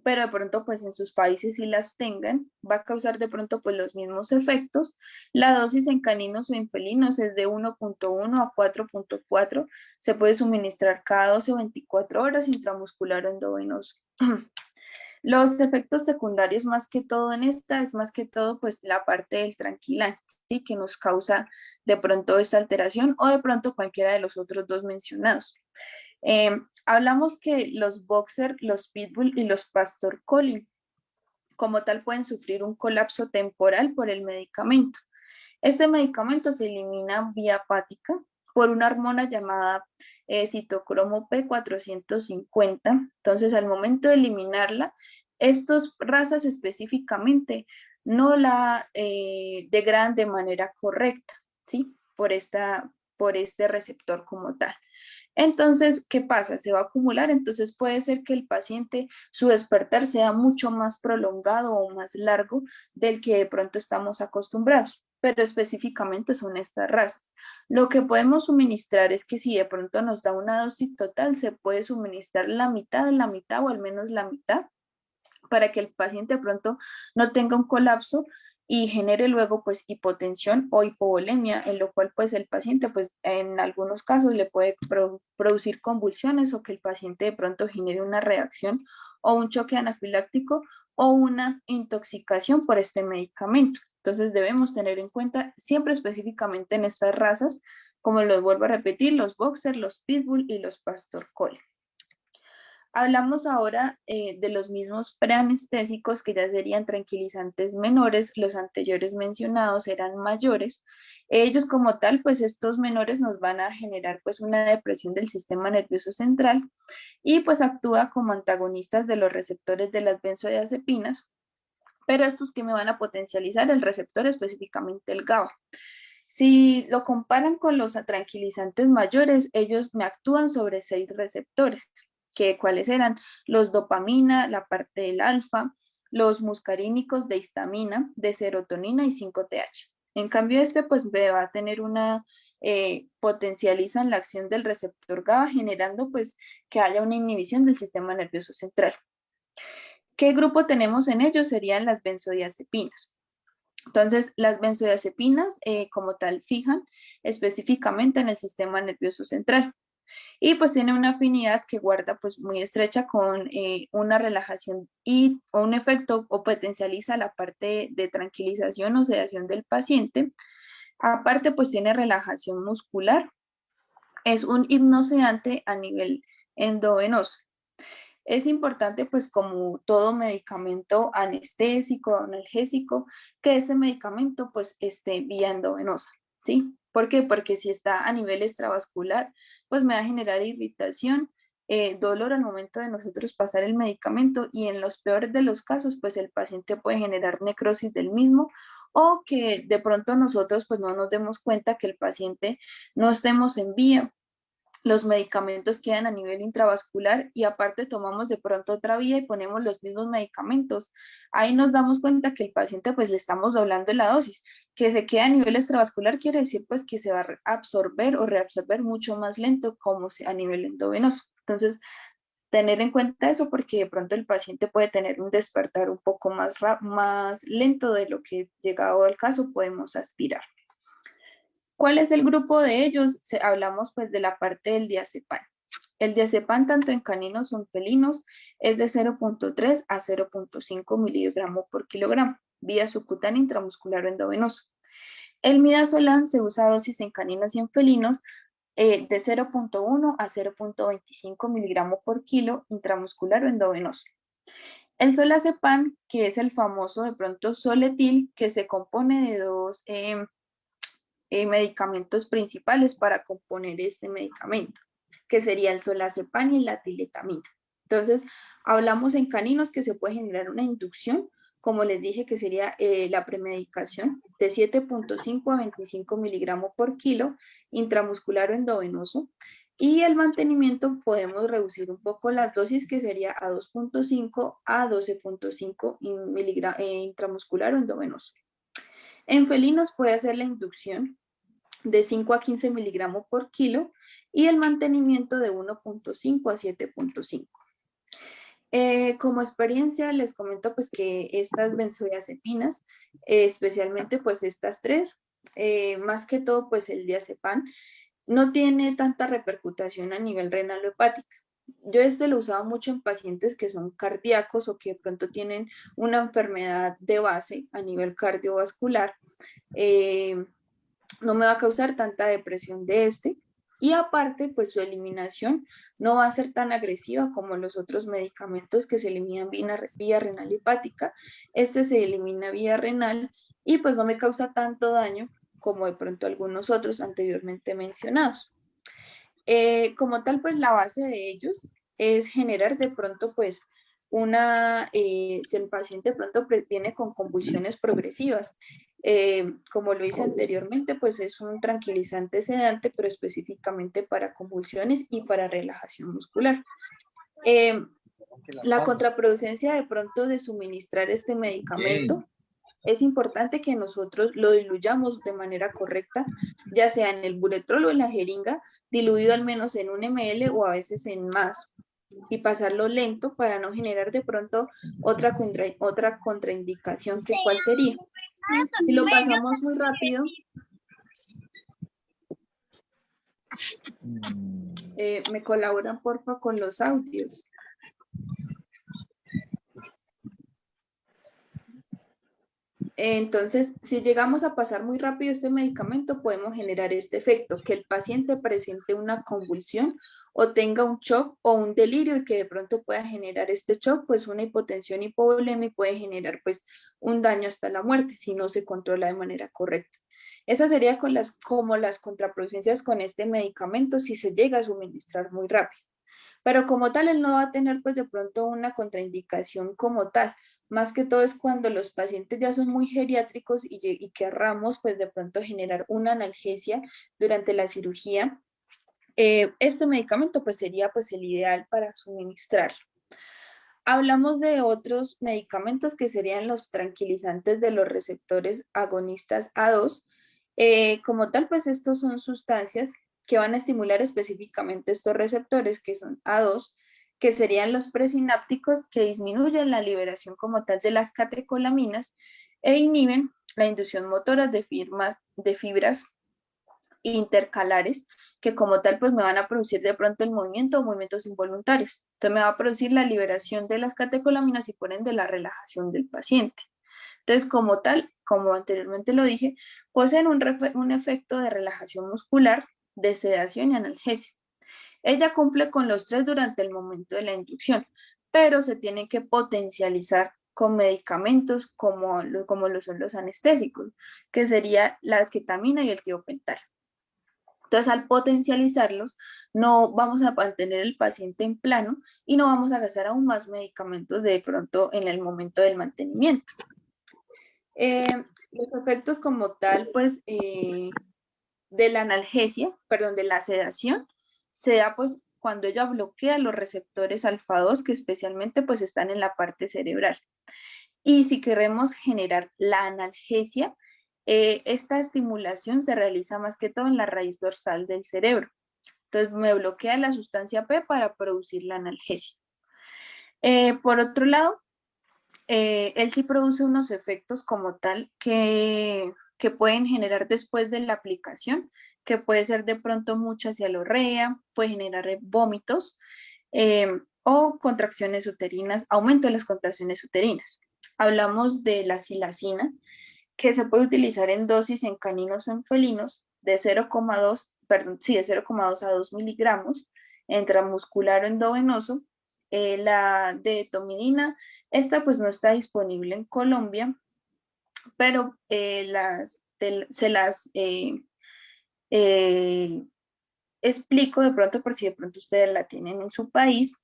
pero de pronto pues en sus países si las tengan, va a causar de pronto pues los mismos efectos. La dosis en caninos o en felinos es de 1,1 a 4,4, se puede suministrar cada 12 o 24 horas intramuscular o endovenoso. Los efectos secundarios más que todo en esta es más que todo pues la parte del tranquilante, ¿sí? Que nos causa de pronto esta alteración o de pronto cualquiera de los otros dos mencionados. Hablamos que los boxer, los pitbull y los pastor collie como tal pueden sufrir un colapso temporal por el medicamento. Este medicamento se elimina vía hepática por una hormona llamada citocromo P450. Entonces, al momento de eliminarla, estas razas específicamente no la degradan de manera correcta, ¿sí? Por este receptor como tal. Entonces, ¿qué pasa? Se va a acumular, entonces puede ser que el paciente, su despertar sea mucho más prolongado o más largo del que de pronto estamos acostumbrados, pero específicamente son estas razas. Lo que podemos suministrar es que si de pronto nos da una dosis total, se puede suministrar la mitad o al menos la mitad, para que el paciente de pronto no tenga un colapso y genere luego pues hipotensión o hipovolemia, en lo cual pues el paciente pues en algunos casos le puede producir convulsiones o que el paciente de pronto genere una reacción o un choque anafiláctico o una intoxicación por este medicamento. Entonces debemos tener en cuenta siempre específicamente en estas razas, como los vuelvo a repetir, los boxer, los pitbull y los pastor collie. Hablamos ahora de los mismos preanestésicos que ya serían tranquilizantes menores, los anteriores mencionados eran mayores. Ellos como tal, pues estos menores nos van a generar pues una depresión del sistema nervioso central y pues actúa como antagonistas de los receptores de las benzodiazepinas, pero estos que me van a potencializar el receptor específicamente el GABA. Si lo comparan con los tranquilizantes mayores, ellos me actúan sobre 6 receptores. ¿Cuáles eran? Los dopamina, la parte del alfa, los muscarínicos de histamina, de serotonina y 5-TH. En cambio pues va a tener una, potencializan la acción del receptor GABA, generando pues que haya una inhibición del sistema nervioso central. ¿Qué grupo tenemos en ellos? Serían las benzodiazepinas. Entonces, las benzodiazepinas como tal fijan específicamente en el sistema nervioso central. Y pues tiene una afinidad que guarda pues muy estrecha con una relajación y un efecto o potencializa la parte de tranquilización o sedación del paciente. Aparte pues tiene relajación muscular, es un hipnosedante a nivel endovenoso. Es importante pues como todo medicamento anestésico, analgésico, que ese medicamento pues esté vía endovenosa, ¿sí? ¿Por qué? Porque si está a nivel extravascular, pues me va a generar irritación, dolor al momento de nosotros pasar el medicamento y en los peores de los casos, pues el paciente puede generar necrosis del mismo o que de pronto nosotros pues no nos demos cuenta que el paciente no estemos en vía. Los medicamentos quedan a nivel intravascular y aparte tomamos de pronto otra vía y ponemos los mismos medicamentos. Ahí nos damos cuenta que el paciente pues le estamos doblando la dosis. Que se queda a nivel extravascular quiere decir pues que se va a absorber o reabsorber mucho más lento como a nivel endovenoso. Entonces, tener en cuenta eso porque de pronto el paciente puede tener un despertar un poco más lento de lo que llegado al caso podemos aspirar. ¿Cuál es el grupo de ellos? Hablamos pues de la parte del diazepam. El diazepam tanto en caninos o en felinos es de 0,3 a 0,5 miligramos por kilogramo, vía subcutánea intramuscular o endovenoso. El midazolam se usa a dosis en caninos y en felinos de 0,1 a 0,25 miligramos por kilo intramuscular o endovenoso. El solazepam, que es el famoso de pronto Soletil, que se compone de dos medicamentos principales para componer este medicamento, que sería el solazepam y la tiletamina. Entonces, hablamos en caninos que se puede generar una inducción como les dije, que sería la premedicación de 7.5 a 25 miligramos por kilo, intramuscular o endovenoso. Y el mantenimiento podemos reducir un poco las dosis, que sería a 2.5 a 12.5 miligramos intramuscular o endovenoso. En felinos puede hacer la inducción de 5 a 15 miligramos por kilo y el mantenimiento de 1.5 a 7.5. Como experiencia les comento pues que estas benzodiazepinas, especialmente pues estas tres, más que todo pues el diazepam, no tiene tanta repercutación a nivel renal o hepática. Yo lo he usado mucho en pacientes que son cardíacos o que de pronto tienen una enfermedad de base a nivel cardiovascular. No me va a causar tanta depresión y aparte pues su eliminación no va a ser tan agresiva como los otros medicamentos que se eliminan vía renal hepática. Se elimina vía renal y pues no me causa tanto daño como de pronto algunos otros anteriormente mencionados. Como tal, pues la base de ellos es generar de pronto pues si el paciente de pronto viene con convulsiones progresivas, como lo hice anteriormente, pues es un tranquilizante sedante, pero específicamente para convulsiones y para relajación muscular. La contraproducencia de pronto de suministrar este medicamento, es importante que nosotros lo diluyamos de manera correcta, ya sea en el buretrol o en la jeringa, diluido al menos en 1 ml o a veces en más, y pasarlo lento para no generar de pronto otra contraindicación, que cuál sería. Si lo pasamos muy rápido, me colaboran porfa con los audios. Entonces, si llegamos a pasar muy rápido este medicamento, podemos generar este efecto, que el paciente presente una convulsión o tenga un shock o un delirio, y que de pronto pueda generar este shock, pues una hipotensión, hipovolemia, y puede generar pues un daño hasta la muerte si no se controla de manera correcta. Esa sería como las contraproducencias con este medicamento si se llega a suministrar muy rápido. Pero como tal, él no va a tener pues de pronto una contraindicación como tal. Más que todo es cuando los pacientes ya son muy geriátricos y querramos pues de pronto generar una analgesia durante la cirugía. Este medicamento pues sería pues el ideal para suministrar. Hablamos de otros medicamentos que serían los tranquilizantes de los receptores agonistas A2. Como tal, pues estos son sustancias que van a estimular específicamente estos receptores, que son A2, que serían los presinápticos, que disminuyen la liberación como tal de las catecolaminas e inhiben la inducción motora de fibras intercalares, que como tal pues me van a producir de pronto el movimiento o movimientos involuntarios. Entonces me va a producir la liberación de las catecolaminas y por ende la relajación del paciente. Entonces, como tal, como anteriormente lo dije, poseen un efecto de relajación muscular, de sedación y analgesia. Ella cumple con los tres durante el momento de la inducción, pero se tiene que potencializar con medicamentos como lo son los anestésicos, que sería la ketamina y el tiopental. Entonces, al potencializarlos, no vamos a mantener el paciente en plano y no vamos a gastar aún más medicamentos de pronto en el momento del mantenimiento. Los efectos como tal, pues, de la analgesia, perdón, de la sedación, se da pues cuando ella bloquea los receptores alfa-2, que especialmente pues están en la parte cerebral. Y si queremos generar la analgesia, esta estimulación se realiza más que todo en la raíz dorsal del cerebro. Entonces me bloquea la sustancia P para producir la analgesia. Por otro lado, él sí produce unos efectos como tal que pueden generar después de la aplicación, que puede ser de pronto mucha cialorrea, puede generar vómitos o contracciones uterinas, aumento de las contracciones uterinas. Hablamos de la silacina, que se puede utilizar en dosis en caninos o en felinos de 0,2 a 2 miligramos, intramuscular o endovenoso. La de tomidina, esta pues no está disponible en Colombia, pero se las explico de pronto por si de pronto ustedes la tienen en su país.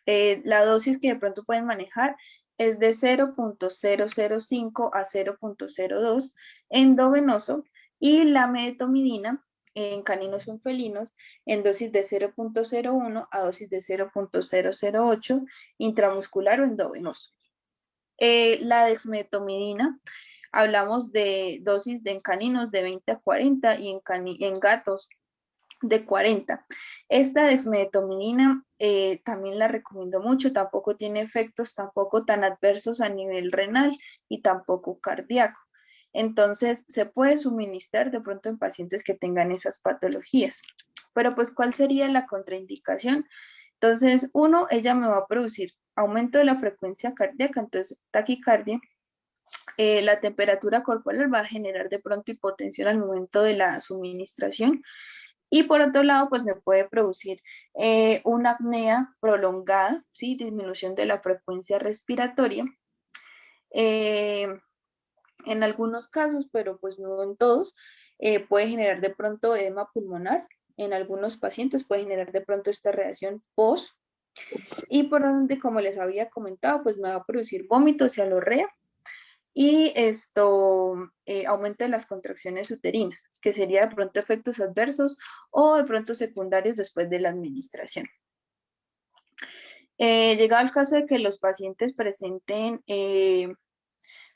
La dosis que de pronto pueden manejar es de 0.005 a 0.02 endovenoso y la medetomidina en caninos o en felinos en dosis de 0.01 a dosis de 0.008 intramuscular o endovenoso. La dexmedetomidina, hablamos de dosis en caninos de 20 a 40 y en gatos de 40. Esta dexmedetomidina también la recomiendo mucho, tampoco tiene efectos tampoco tan adversos a nivel renal y tampoco cardíaco. Entonces se puede suministrar de pronto en pacientes que tengan esas patologías. Pero pues, ¿cuál sería la contraindicación? Entonces, uno, ella me va a producir aumento de la frecuencia cardíaca, entonces taquicardia. La temperatura corporal va a generar de pronto hipotensión al momento de la suministración. Y por otro lado, pues me puede producir una apnea prolongada, ¿sí? Disminución de la frecuencia respiratoria. En algunos casos, pero pues no en todos, puede generar de pronto edema pulmonar. En algunos pacientes puede generar de pronto esta reacción post. Y por donde, como les había comentado, pues me va a producir vómitos y alorrea. Y esto aumenta las contracciones uterinas, que sería de pronto efectos adversos o de pronto secundarios después de la administración. Llegado al caso de que los pacientes presenten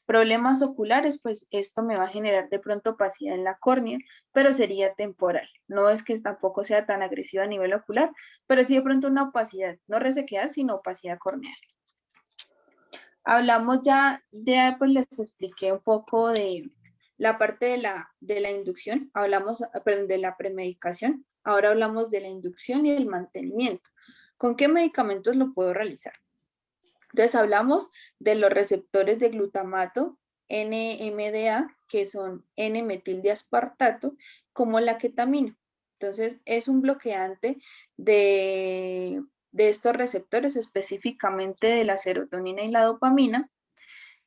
problemas oculares, pues esto me va a generar de pronto opacidad en la córnea, pero sería temporal. No es que tampoco sea tan agresiva a nivel ocular, pero sí de pronto una opacidad, no resequedad, sino opacidad corneal. Hablamos pues les expliqué un poco de la parte de la inducción, hablamos, perdón, de la premedicación, ahora hablamos de la inducción y el mantenimiento. ¿Con qué medicamentos lo puedo realizar? Entonces hablamos de los receptores de glutamato, NMDA, que son N-metildiaspartato, como la ketamina. Entonces es un bloqueante de estos receptores, específicamente de la serotonina y la dopamina,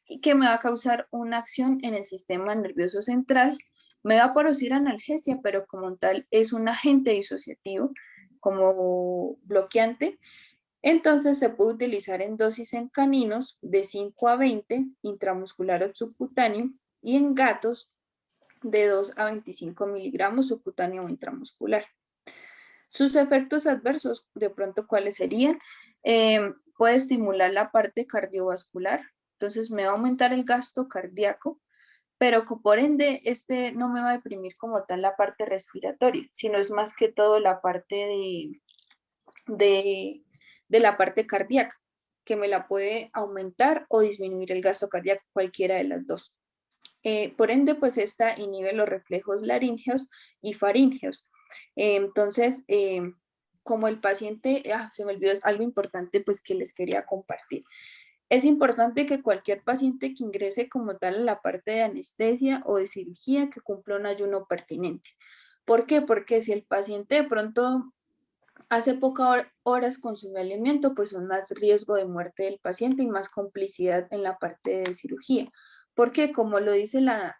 y que me va a causar una acción en el sistema nervioso central. Me va a producir analgesia, pero como tal es un agente disociativo, como bloqueante. Entonces se puede utilizar en dosis en caninos de 5 a 20 intramuscular o subcutáneo y en gatos de 2 a 25 miligramos subcutáneo o intramuscular. Sus efectos adversos, de pronto, ¿cuáles serían? Puede estimular la parte cardiovascular, entonces me va a aumentar el gasto cardíaco, pero por ende no me va a deprimir como tal la parte respiratoria, sino es más que todo la parte de la parte cardíaca, que me la puede aumentar o disminuir el gasto cardíaco, cualquiera de las dos. Por ende, pues esta inhibe los reflejos laríngeos y faríngeos. Entonces, como el paciente, se me olvidó, es algo importante pues que les quería compartir. Es importante que cualquier paciente que ingrese como tal a la parte de anestesia o de cirugía que cumpla un ayuno pertinente. ¿Por qué? Porque si el paciente de pronto hace pocas horas consumió alimento, pues son más riesgo de muerte del paciente y más complicidad en la parte de cirugía. Porque como lo dice la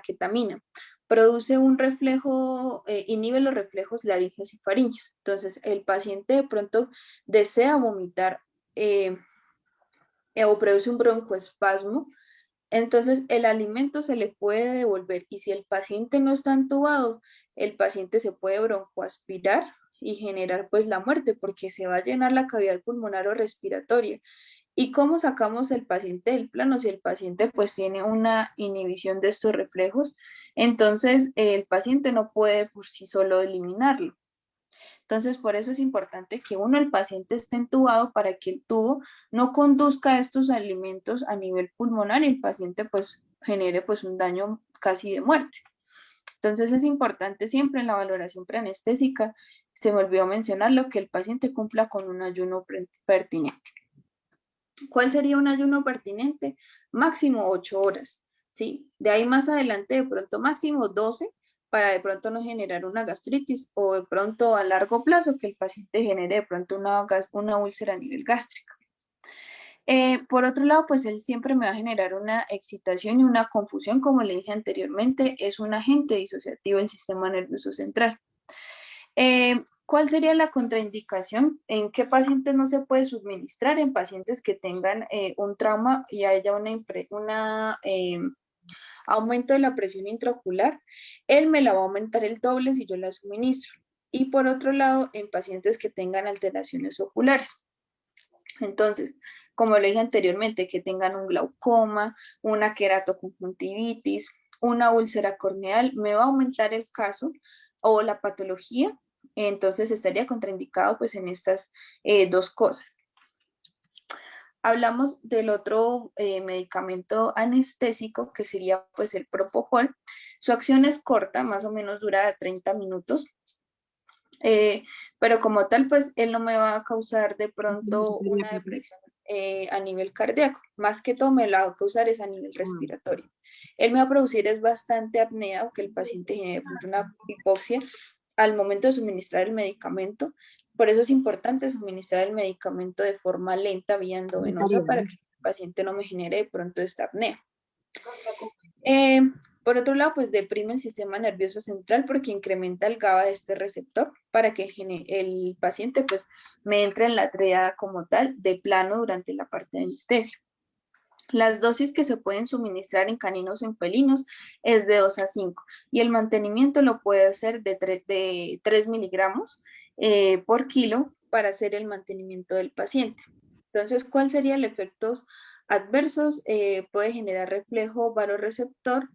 ketamina, produce un reflejo, inhibe los reflejos laríngeos y faríngeos. Entonces el paciente de pronto desea vomitar o produce un broncoespasmo, entonces el alimento se le puede devolver y si el paciente no está entubado, el paciente se puede broncoaspirar y generar pues la muerte porque se va a llenar la cavidad pulmonar o respiratoria. ¿Y cómo sacamos el paciente del plano? Si el paciente pues tiene una inhibición de estos reflejos, entonces el paciente no puede por sí solo eliminarlo. Entonces, por eso es importante que el paciente esté entubado para que el tubo no conduzca estos alimentos a nivel pulmonar y el paciente pues genere pues un daño casi de muerte. Entonces es importante siempre en la valoración preanestésica, se me olvidó mencionarlo, que el paciente cumpla con un ayuno pertinente. ¿Cuál sería un ayuno pertinente? Máximo 8 horas, ¿sí? De ahí más adelante de pronto máximo 12 para de pronto no generar una gastritis o de pronto a largo plazo que el paciente genere de pronto una úlcera a nivel gástrico. Por otro lado, pues él siempre me va a generar una excitación y una confusión, como le dije anteriormente, es un agente disociativo del sistema nervioso central. ¿Cuál sería la contraindicación? ¿En qué pacientes no se puede suministrar? En pacientes que tengan un trauma y haya aumento de la presión intraocular, él me la va a aumentar el doble si yo la suministro. Y por otro lado, en pacientes que tengan alteraciones oculares. Entonces, como lo dije anteriormente, que tengan un glaucoma, una queratoconjuntivitis, una úlcera corneal, me va a aumentar el caso o la patología, entonces estaría contraindicado pues en estas dos cosas. Hablamos del otro medicamento anestésico que sería pues el propofol. Su acción es corta, más o menos dura 30 minutos. Pero como tal, pues él no me va a causar de pronto una depresión a nivel cardíaco. Más que todo me la va a causar es a nivel respiratorio. Él me va a producir es bastante apnea o que el paciente genere una hipoxia al momento de suministrar el medicamento. Por eso es importante suministrar el medicamento de forma lenta vía endovenosa para que el paciente no me genere de pronto esta apnea. Por otro lado, pues deprime el sistema nervioso central porque incrementa el GABA de este receptor para que el paciente pues me entre en la triada como tal de plano durante la parte de anestesia. Las dosis que se pueden suministrar en caninos en felinos es de 2 a 5 y el mantenimiento lo puede hacer de 3 miligramos por kilo para hacer el mantenimiento del paciente. Entonces, ¿cuál sería el efectos adversos? Puede generar reflejo varoreceptor,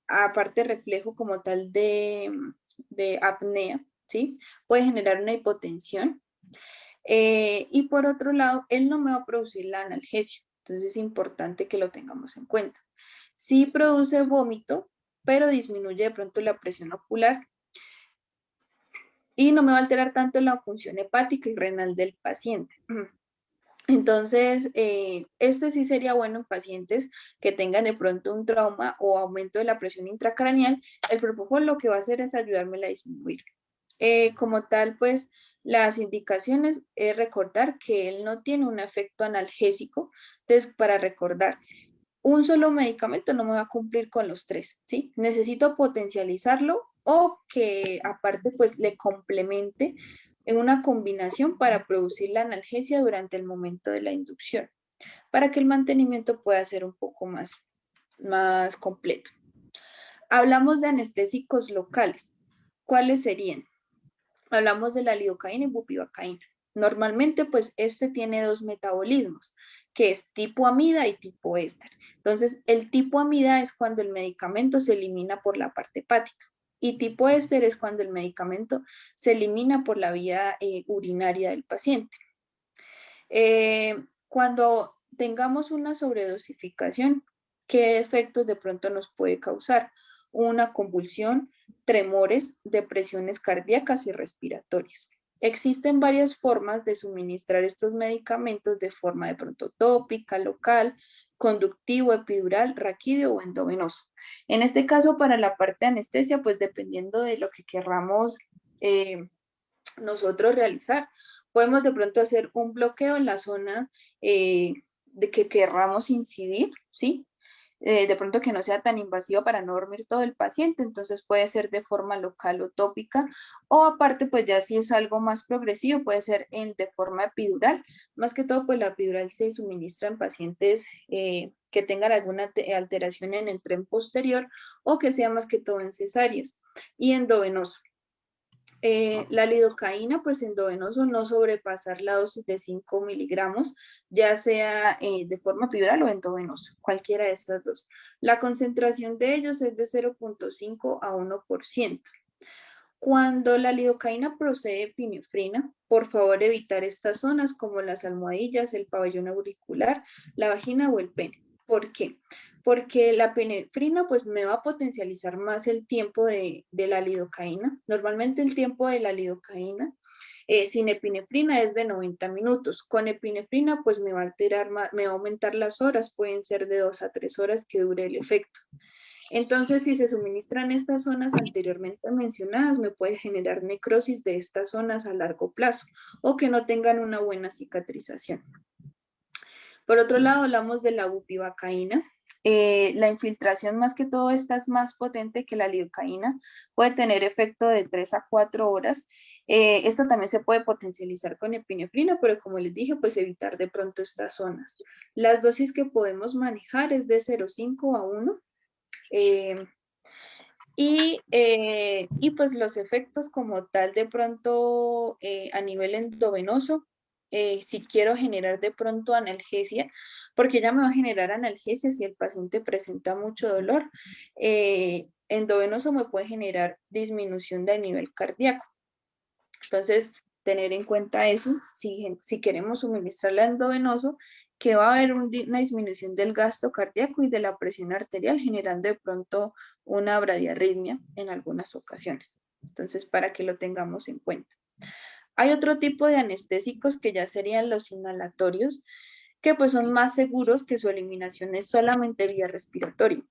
aparte reflejo como tal de apnea, ¿sí? Puede generar una hipotensión. Y por otro lado, él no me va a producir la analgesia. Entonces es importante que lo tengamos en cuenta. Sí produce vómito, pero disminuye de pronto la presión ocular y no me va a alterar tanto la función hepática y renal del paciente. Entonces, este sí sería bueno en pacientes que tengan de pronto un trauma o aumento de la presión intracraneal. El propofol lo que va a hacer es ayudarme a disminuir. Como tal, pues, las indicaciones es recordar que él no tiene un efecto analgésico. Entonces, para recordar, un solo medicamento no me va a cumplir con los tres, ¿sí? Necesito potencializarlo o que aparte, pues, le complemente en una combinación para producir la analgesia durante el momento de la inducción, para que el mantenimiento pueda ser un poco más completo. Hablamos de anestésicos locales. ¿Cuáles serían? Hablamos de la lidocaína y bupivacaína. Normalmente, pues, este tiene dos metabolismos, que es tipo amida y tipo éster. Entonces, el tipo amida es cuando el medicamento se elimina por la parte hepática y tipo éster es cuando el medicamento se elimina por la vía urinaria del paciente. Cuando tengamos una sobredosificación, ¿qué efectos de pronto nos puede causar? Una convulsión, tremores, depresiones cardíacas y respiratorias. Existen varias formas de suministrar estos medicamentos de forma de pronto tópica, local, conductivo, epidural, raquídeo o endovenoso. En este caso, para la parte de anestesia, pues dependiendo de lo que querramos nosotros realizar, podemos de pronto hacer un bloqueo en la zona de que querramos incidir, ¿sí? De pronto que no sea tan invasivo para no dormir todo el paciente, entonces puede ser de forma local o tópica, o aparte pues ya si es algo más progresivo puede ser de forma epidural. Más que todo pues la epidural se suministra en pacientes que tengan alguna alteración en el tren posterior o que sea más que todo en cesáreas. Y endovenoso. La lidocaína, pues endovenoso, no sobrepasar la dosis de 5 miligramos, ya sea de forma epidural o endovenoso, cualquiera de estas dos. La concentración de ellos es de 0.5 a 1%. Cuando la lidocaína procede de epinefrina, por favor evitar estas zonas como las almohadillas, el pabellón auricular, la vagina o el pene. ¿Por qué? Porque la epinefrina pues me va a potencializar más el tiempo de la lidocaína. Normalmente el tiempo de la lidocaína sin epinefrina es de 90 minutos. Con epinefrina pues me va a alterar más, me va a aumentar las horas, pueden ser de 2 a 3 horas que dure el efecto. Entonces, si se suministran estas zonas anteriormente mencionadas, me puede generar necrosis de estas zonas a largo plazo o que no tengan una buena cicatrización. Por otro lado, hablamos de la bupivacaína. La infiltración, más que todo, esta es más potente que la lidocaína. Puede tener efecto de 3 a 4 horas Esto también se puede potencializar con epinefrina, pero como les dije, pues evitar de pronto estas zonas. Las dosis que podemos manejar es de 0,5 a 1. Y pues los efectos como tal de pronto a nivel endovenoso, si quiero generar de pronto analgesia, porque ya me va a generar analgesia si el paciente presenta mucho dolor, endovenoso me puede generar disminución del nivel cardíaco. Entonces, tener en cuenta eso, si queremos suministrarla endovenoso, que va a haber una disminución del gasto cardíaco y de la presión arterial, generando de pronto una bradiarritmia en algunas ocasiones. Entonces, para que lo tengamos en cuenta. Hay otro tipo de anestésicos que ya serían los inhalatorios, que pues son más seguros, que su eliminación es solamente vía respiratoria.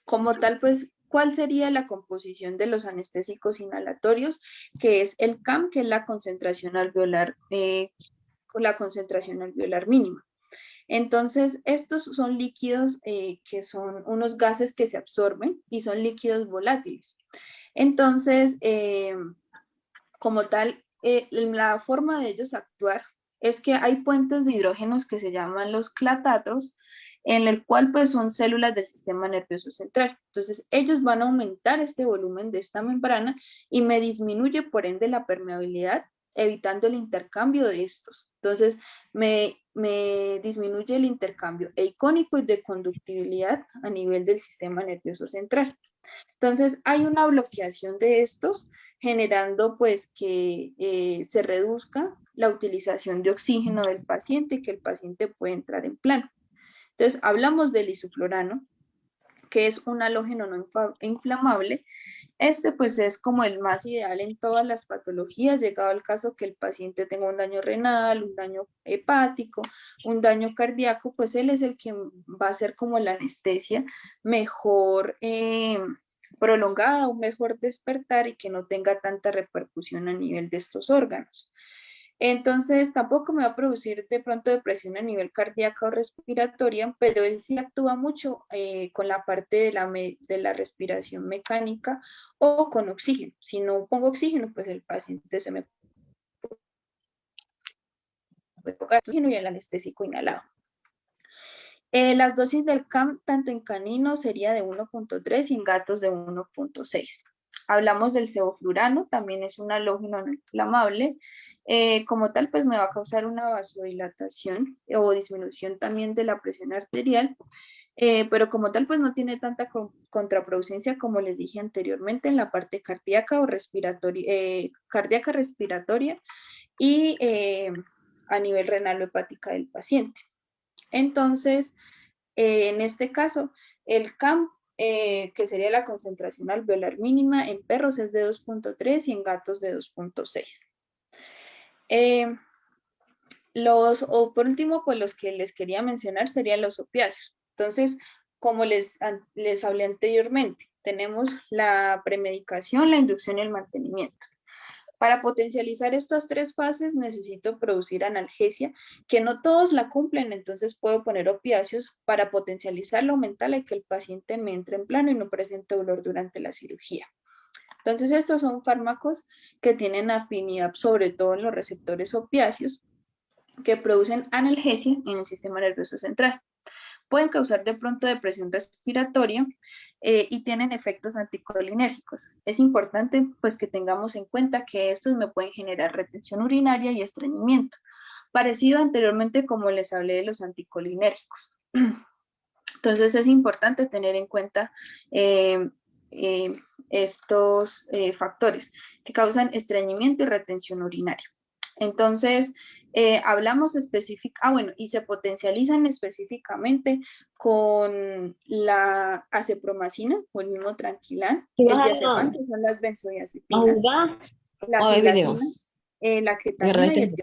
Como tal, pues, ¿cuál sería la composición de los anestésicos inhalatorios? Que es el CAM, que es la concentración alveolar mínima. Entonces, estos son líquidos que son unos gases que se absorben y son líquidos volátiles. Entonces, como tal, la forma de ellos actuar es que hay puentes de hidrógenos que se llaman los clatatos, en el cual pues son células del sistema nervioso central. Entonces, ellos van a aumentar este volumen de esta membrana y me disminuye por ende la permeabilidad, evitando el intercambio de estos. Entonces, me disminuye el intercambio eicónico y de conductibilidad a nivel del sistema nervioso central. Entonces, hay una bloqueación de estos, generando pues que se reduzca la utilización de oxígeno del paciente y que el paciente pueda entrar en plano. Entonces, hablamos del isoflurano, que es un halógeno no inflamable. Este pues es como el más ideal en todas las patologías, llegado al caso que el paciente tenga un daño renal, un daño hepático, un daño cardíaco, pues él es el que va a ser como la anestesia mejor prolongada, un mejor despertar y que no tenga tanta repercusión a nivel de estos órganos. Entonces, tampoco me va a producir de pronto depresión a nivel cardíaca o respiratoria, pero él sí actúa mucho con la parte de la respiración mecánica o con oxígeno. Si no pongo oxígeno, pues el paciente se me puede tocar oxígeno y el anestésico inhalado. Las dosis del CAM, tanto en caninos, sería de 1.3 y en gatos de 1.6. Hablamos del sevoflurano, también es un halógeno no inflamable. Como tal, pues me va a causar una vasodilatación o disminución también de la presión arterial, pero como tal, pues no tiene tanta contraproducencia como les dije anteriormente en la parte cardíaca o respiratoria, cardíaca respiratoria y a nivel renal o hepática del paciente. Entonces, en este caso, el CAM, que sería la concentración alveolar mínima en perros es de 2.3 y en gatos de 2.6. O por último, pues los que les quería mencionar serían los opiáceos. Entonces, como les hablé anteriormente, tenemos la premedicación, la inducción y el mantenimiento. Para potencializar estas tres fases necesito producir analgesia, que no todos la cumplen, entonces puedo poner opiáceos para potencializarla, aumentarla y que el paciente me entre en plano y no presente dolor durante la cirugía. Entonces estos son fármacos que tienen afinidad sobre todo en los receptores opiáceos que producen analgesia en el sistema nervioso central. Pueden causar de pronto depresión respiratoria y tienen efectos anticolinérgicos. Es importante pues que tengamos en cuenta que estos me pueden generar retención urinaria y estreñimiento, parecido anteriormente como les hablé de los anticolinérgicos. Entonces es importante tener en cuenta estos factores que causan estreñimiento y retención urinaria. Entonces, hablamos y se potencializan específicamente con la acepromacina o el mismo tranquilán, el diazepam, que son las benzodiazepinas, la silacina, la ketamina y el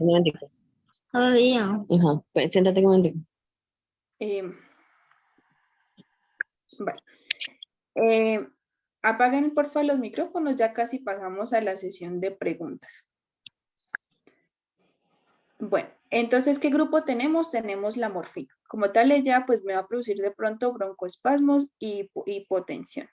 Ajá, pues siéntate un momentico. Vale. Apaguen por favor los micrófonos, ya casi pasamos a la sesión de preguntas. Bueno, entonces, ¿qué grupo tenemos? Tenemos la morfina. Como tal, ella pues me va a producir de pronto broncoespasmos y hipotensión.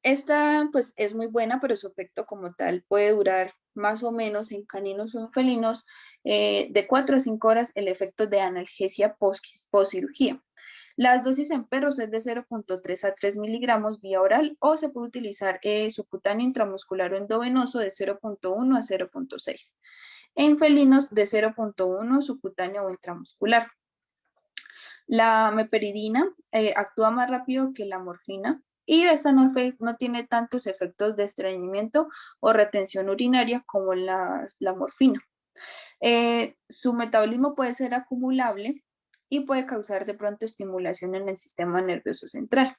Esta pues es muy buena, pero su efecto como tal puede durar más o menos en caninos o en felinos de 4 a 5 horas el efecto de analgesia post-cirugía. Las dosis en perros es de 0.3 a 3 miligramos vía oral o se puede utilizar subcutáneo intramuscular o endovenoso de 0.1 a 0.6. En felinos de 0.1 subcutáneo o intramuscular. La meperidina actúa más rápido que la morfina y esta no tiene tantos efectos de estreñimiento o retención urinaria como la morfina. Su metabolismo puede ser acumulable y puede causar de pronto estimulación en el sistema nervioso central.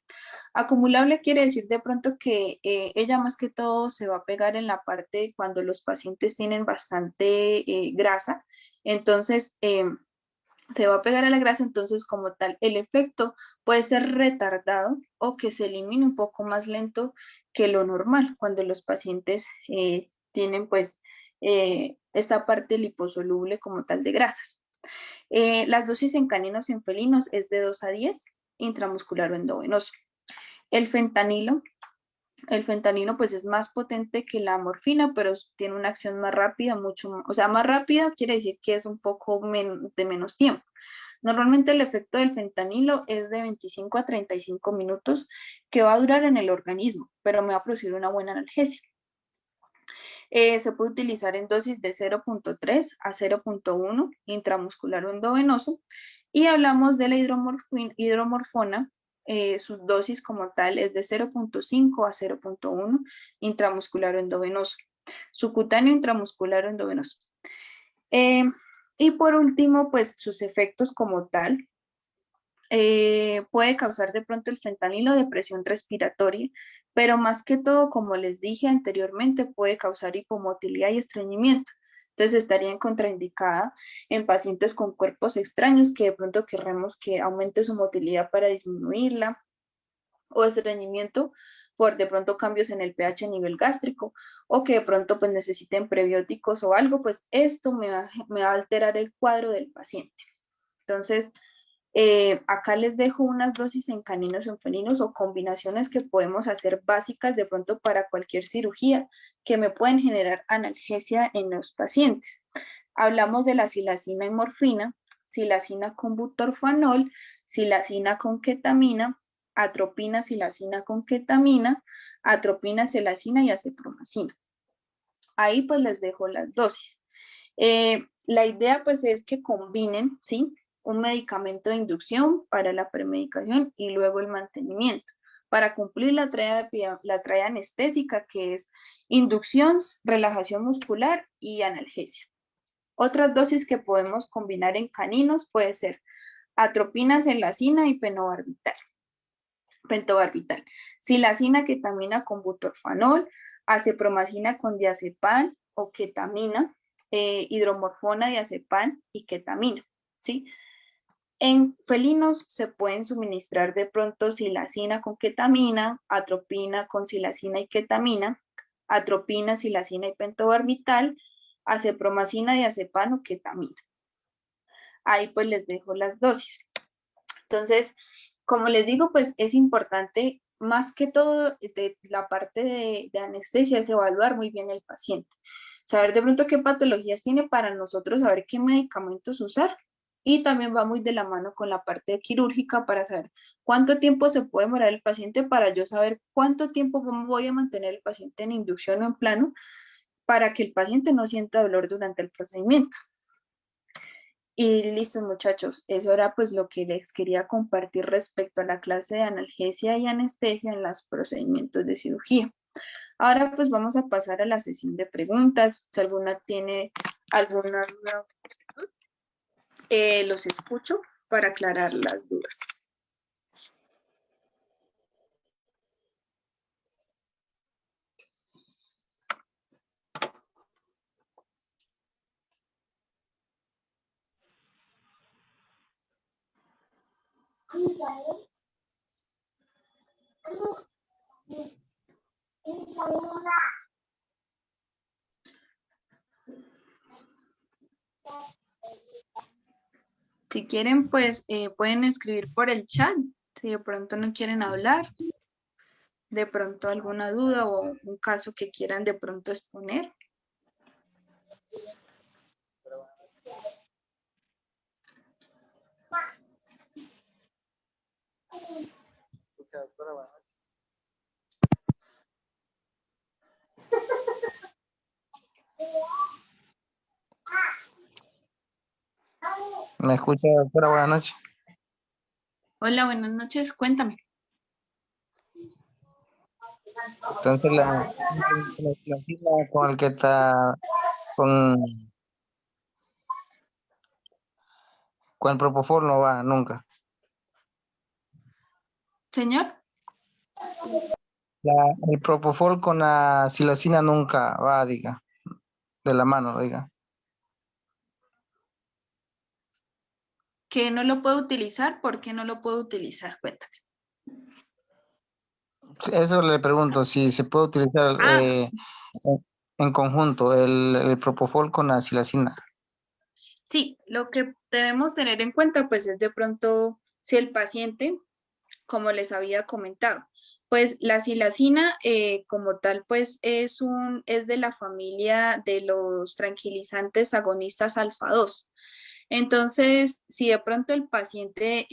Acumulable quiere decir de pronto que ella más que todo se va a pegar en la parte cuando los pacientes tienen bastante grasa, entonces se va a pegar a la grasa, entonces como tal el efecto puede ser retardado o que se elimine un poco más lento que lo normal cuando los pacientes tienen pues esta parte liposoluble como tal de grasas. Las dosis en caninos y en felinos es de 2 a 10, intramuscular o endovenoso. El fentanilo pues es más potente que la morfina, pero tiene una acción más rápida, más rápida quiere decir que es un poco de menos tiempo. Normalmente el efecto del fentanilo es de 25 a 35 minutos que va a durar en el organismo, pero me va a producir una buena analgesia. Se puede utilizar en dosis de 0.3 a 0.1 intramuscular o endovenoso. Y hablamos de la hidromorfona, su dosis como tal es de 0.5 a 0.1 intramuscular o endovenoso. Subcutáneo intramuscular o endovenoso. Y por último, pues sus efectos como tal. Puede causar de pronto el fentanilo depresión respiratoria, pero más que todo, como les dije anteriormente, puede causar hipomotilidad y estreñimiento. Entonces estaría contraindicada en pacientes con cuerpos extraños que de pronto querremos que aumente su motilidad para disminuirla, o estreñimiento por de pronto cambios en el pH a nivel gástrico, o que de pronto pues necesiten prebióticos o algo, pues esto me va a alterar el cuadro del paciente. Entonces, acá les dejo unas dosis en caninos o en felinos o combinaciones que podemos hacer básicas de pronto para cualquier cirugía que me pueden generar analgesia en los pacientes. Hablamos de la silacina y morfina, silacina con butorfanol, silacina con ketamina, atropina, silacina con ketamina, atropina, silacina y acepromacina. Ahí pues les dejo las dosis. La idea pues es que combinen, ¿sí?, un medicamento de inducción para la premedicación y luego el mantenimiento, para cumplir la tarea anestésica que es inducción, relajación muscular y analgesia. Otras dosis que podemos combinar en caninos puede ser atropina, silacina y pentobarbital. Silacina, ketamina con butorfanol, acepromacina con diazepam o ketamina, hidromorfona, diazepam y ketamina, ¿sí? En felinos se pueden suministrar de pronto silacina con ketamina, atropina con silacina y ketamina, atropina, silacina y pentobarbital, acepromacina, diazepam o ketamina. Ahí pues les dejo las dosis. Entonces, como les digo, pues es importante más que todo de la parte de anestesia es evaluar muy bien el paciente. Saber de pronto qué patologías tiene para nosotros saber qué medicamentos usar. Y también va muy de la mano con la parte quirúrgica para saber cuánto tiempo se puede demorar el paciente para yo saber cuánto tiempo voy a mantener el paciente en inducción o en plano para que el paciente no sienta dolor durante el procedimiento. Y listo, muchachos, eso era pues lo que les quería compartir respecto a la clase de analgesia y anestesia en los procedimientos de cirugía. Ahora pues vamos a pasar a la sesión de preguntas. Si alguna tiene alguna duda, los escucho para aclarar las dudas. Si quieren, pues pueden escribir por el chat, si de pronto no quieren hablar. de pronto alguna duda o un caso que quieran de pronto exponer. ¿Me escucha, doctora? Buenas noches. Hola, buenas noches, cuéntame. Entonces, la fila con el que está, con, con el Propofol no va nunca. Señor, El Propofol con la silacina nunca va, diga, de la mano, diga. que no lo puedo utilizar, ¿por qué no lo puedo utilizar? Cuéntame. Eso le pregunto, si se puede utilizar Ah, en conjunto el Propofol con la silacina. sí, lo que debemos tener en cuenta pues es de pronto si el paciente, como les había comentado, pues la silacina como tal pues es de la familia de los tranquilizantes agonistas alfa 2. Entonces, si de pronto el paciente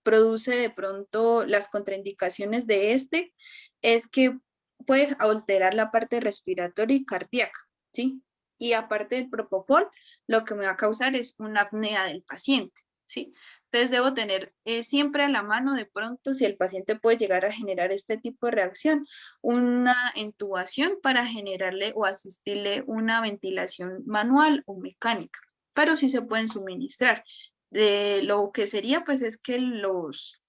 produce de pronto las contraindicaciones de este, es que puede alterar la parte respiratoria y cardíaca, ¿sí? Y aparte del propofol, lo que me va a causar es una apnea del paciente, ¿sí? Entonces debo tener siempre a la mano de pronto, si el paciente puede llegar a generar este tipo de reacción, una intubación para generarle o asistirle una ventilación manual o mecánica, pero sí se pueden suministrar. De lo que sería, pues es que los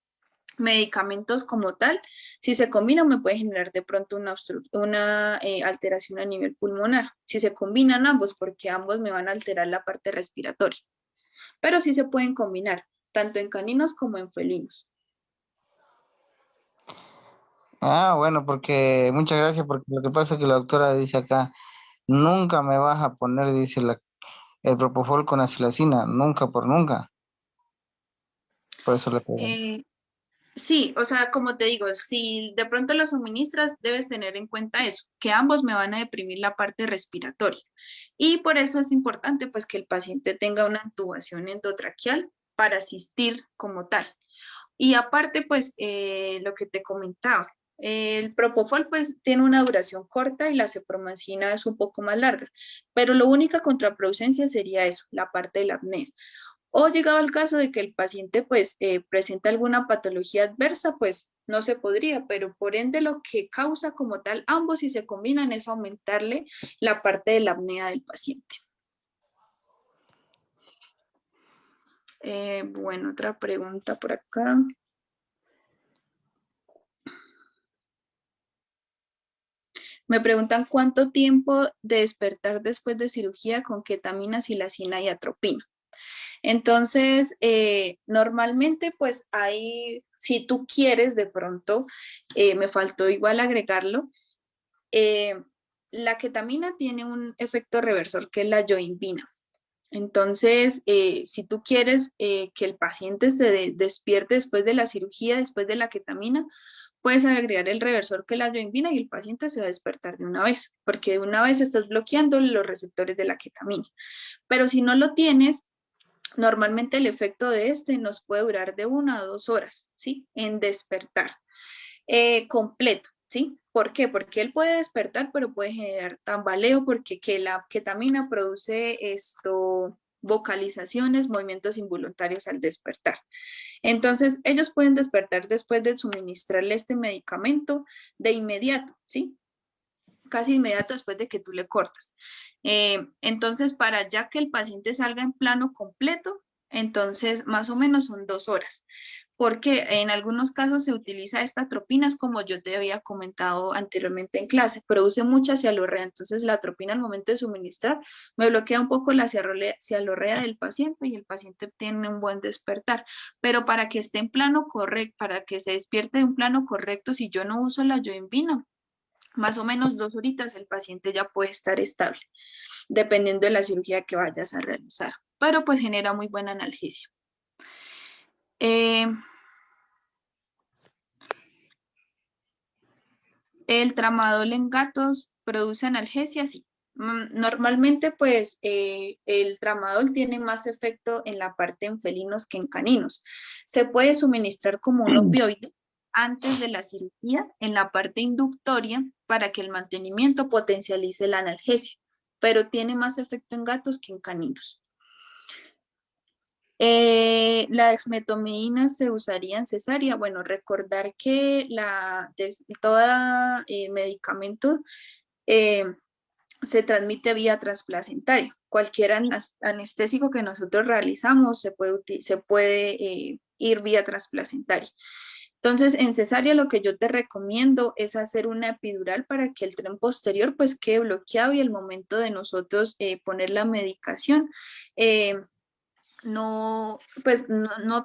medicamentos como tal, si se combinan, me puede generar de pronto una alteración a nivel pulmonar. Si se combinan ambos, porque ambos me van a alterar la parte respiratoria. Pero sí se pueden combinar, tanto en caninos como en felinos. Ah, bueno, porque muchas gracias, porque lo que pasa es que la doctora dice acá, nunca me vas a poner, dice el Propofol con la silacina, nunca por nunca. Por eso le pregunto. Sí, o sea, como te digo, si de pronto lo suministras, debes tener en cuenta eso, que ambos me van a deprimir la parte respiratoria. Y por eso es importante pues que el paciente tenga una intubación endotraqueal para asistir como tal. Y aparte, pues, lo que te comentaba, el propofol, pues, tiene una duración corta y la cepromacina es un poco más larga, pero la única contraproducencia sería eso, la parte de la apnea. O llegado al caso de que el paciente, pues, presenta alguna patología adversa, pues, no se podría, pero por ende lo que causa como tal ambos, si se combinan, es aumentarle la parte de la apnea del paciente. Bueno, otra pregunta por acá. Me preguntan cuánto tiempo de despertar después de cirugía con ketamina, silacina y atropina. Entonces, normalmente, pues ahí, si tú quieres, de pronto, me faltó igual agregarlo, eh, la ketamina tiene un efecto reversor que es la yohimbina. Entonces, si tú quieres que el paciente se despierte después de la cirugía, después de la ketamina, puedes agregar el reversor que la yohimbina y el paciente se va a despertar de una vez, porque de una vez estás bloqueando los receptores de la ketamina. Pero si no lo tienes, normalmente el efecto de este nos puede durar de 1 a 2 horas, ¿sí? En despertar completo, ¿sí? ¿Por qué? Porque él puede despertar, pero puede generar tambaleo, porque que la ketamina produce vocalizaciones, movimientos involuntarios al despertar. Entonces, ellos pueden despertar después de suministrarle este medicamento de inmediato, ¿sí? Casi inmediato después de que tú le cortas. Entonces, para ya que el paciente salga en plano completo, entonces más o menos son 2 horas, porque en algunos casos se utiliza esta atropina, como yo te había comentado anteriormente en clase, produce mucha cialorrea, entonces la atropina al momento de suministrar me bloquea un poco la cialorrea del paciente y el paciente tiene un buen despertar, pero para que esté en plano correcto, para que se despierte en plano correcto, si yo no uso la yohimbina, más o menos 2 horitas el paciente ya puede estar estable, dependiendo de la cirugía que vayas a realizar, pero pues genera muy buena analgesia. El tramadol en gatos produce analgesia, sí. Normalmente, pues, el tramadol tiene más efecto en la parte en felinos que en caninos. Se puede suministrar como un opioide antes de la cirugía en la parte inductoria para que el mantenimiento potencialice la analgesia, pero tiene más efecto en gatos que en caninos. La dexmedetomidina se usaría en cesárea. Bueno, recordar que todo medicamento se transmite vía transplacentaria. Cualquier anestésico que nosotros realizamos se puede ir vía transplacentaria. Entonces, en cesárea lo que yo te recomiendo es hacer una epidural para que el tren posterior pues quede bloqueado y el momento de nosotros poner la medicación no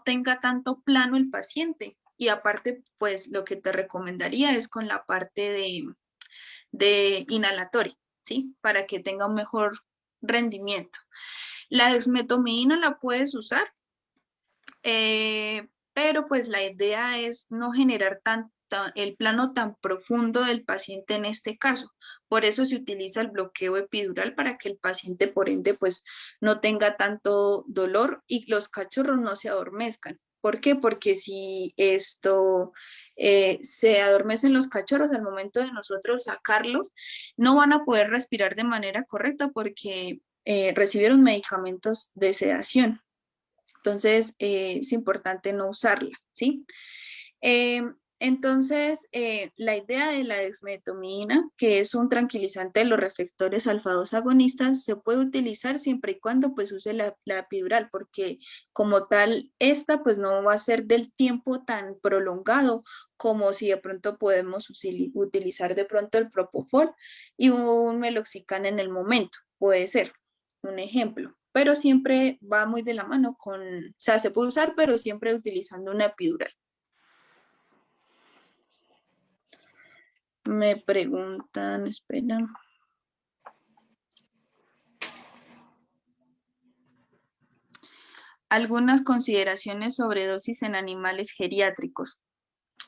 tenga tanto plano el paciente. Y aparte, pues lo que te recomendaría es con la parte de inhalatoria, ¿sí? Para que tenga un mejor rendimiento. La dexmedetomidina la puedes usar, pero pues la idea es no generar el plano tan profundo del paciente en este caso. Por eso se utiliza el bloqueo epidural para que el paciente, por ende, pues no tenga tanto dolor y los cachorros no se adormezcan. ¿Por qué? Porque si esto se adormecen los cachorros al momento de nosotros sacarlos, no van a poder respirar de manera correcta porque recibieron medicamentos de sedación. Entonces, es importante no usarla, ¿sí? Entonces, la idea de la dexmedetomidina, que es un tranquilizante de los receptores alfa-2 agonistas, se puede utilizar siempre y cuando pues use la epidural, porque como tal, esta pues no va a ser del tiempo tan prolongado como si de pronto podemos utilizar de pronto el propofol y un meloxicam en el momento, puede ser un ejemplo. Pero siempre va muy de la mano o sea, se puede usar, pero siempre utilizando una epidural. Me preguntan, espera. Algunas consideraciones sobre dosis en animales geriátricos.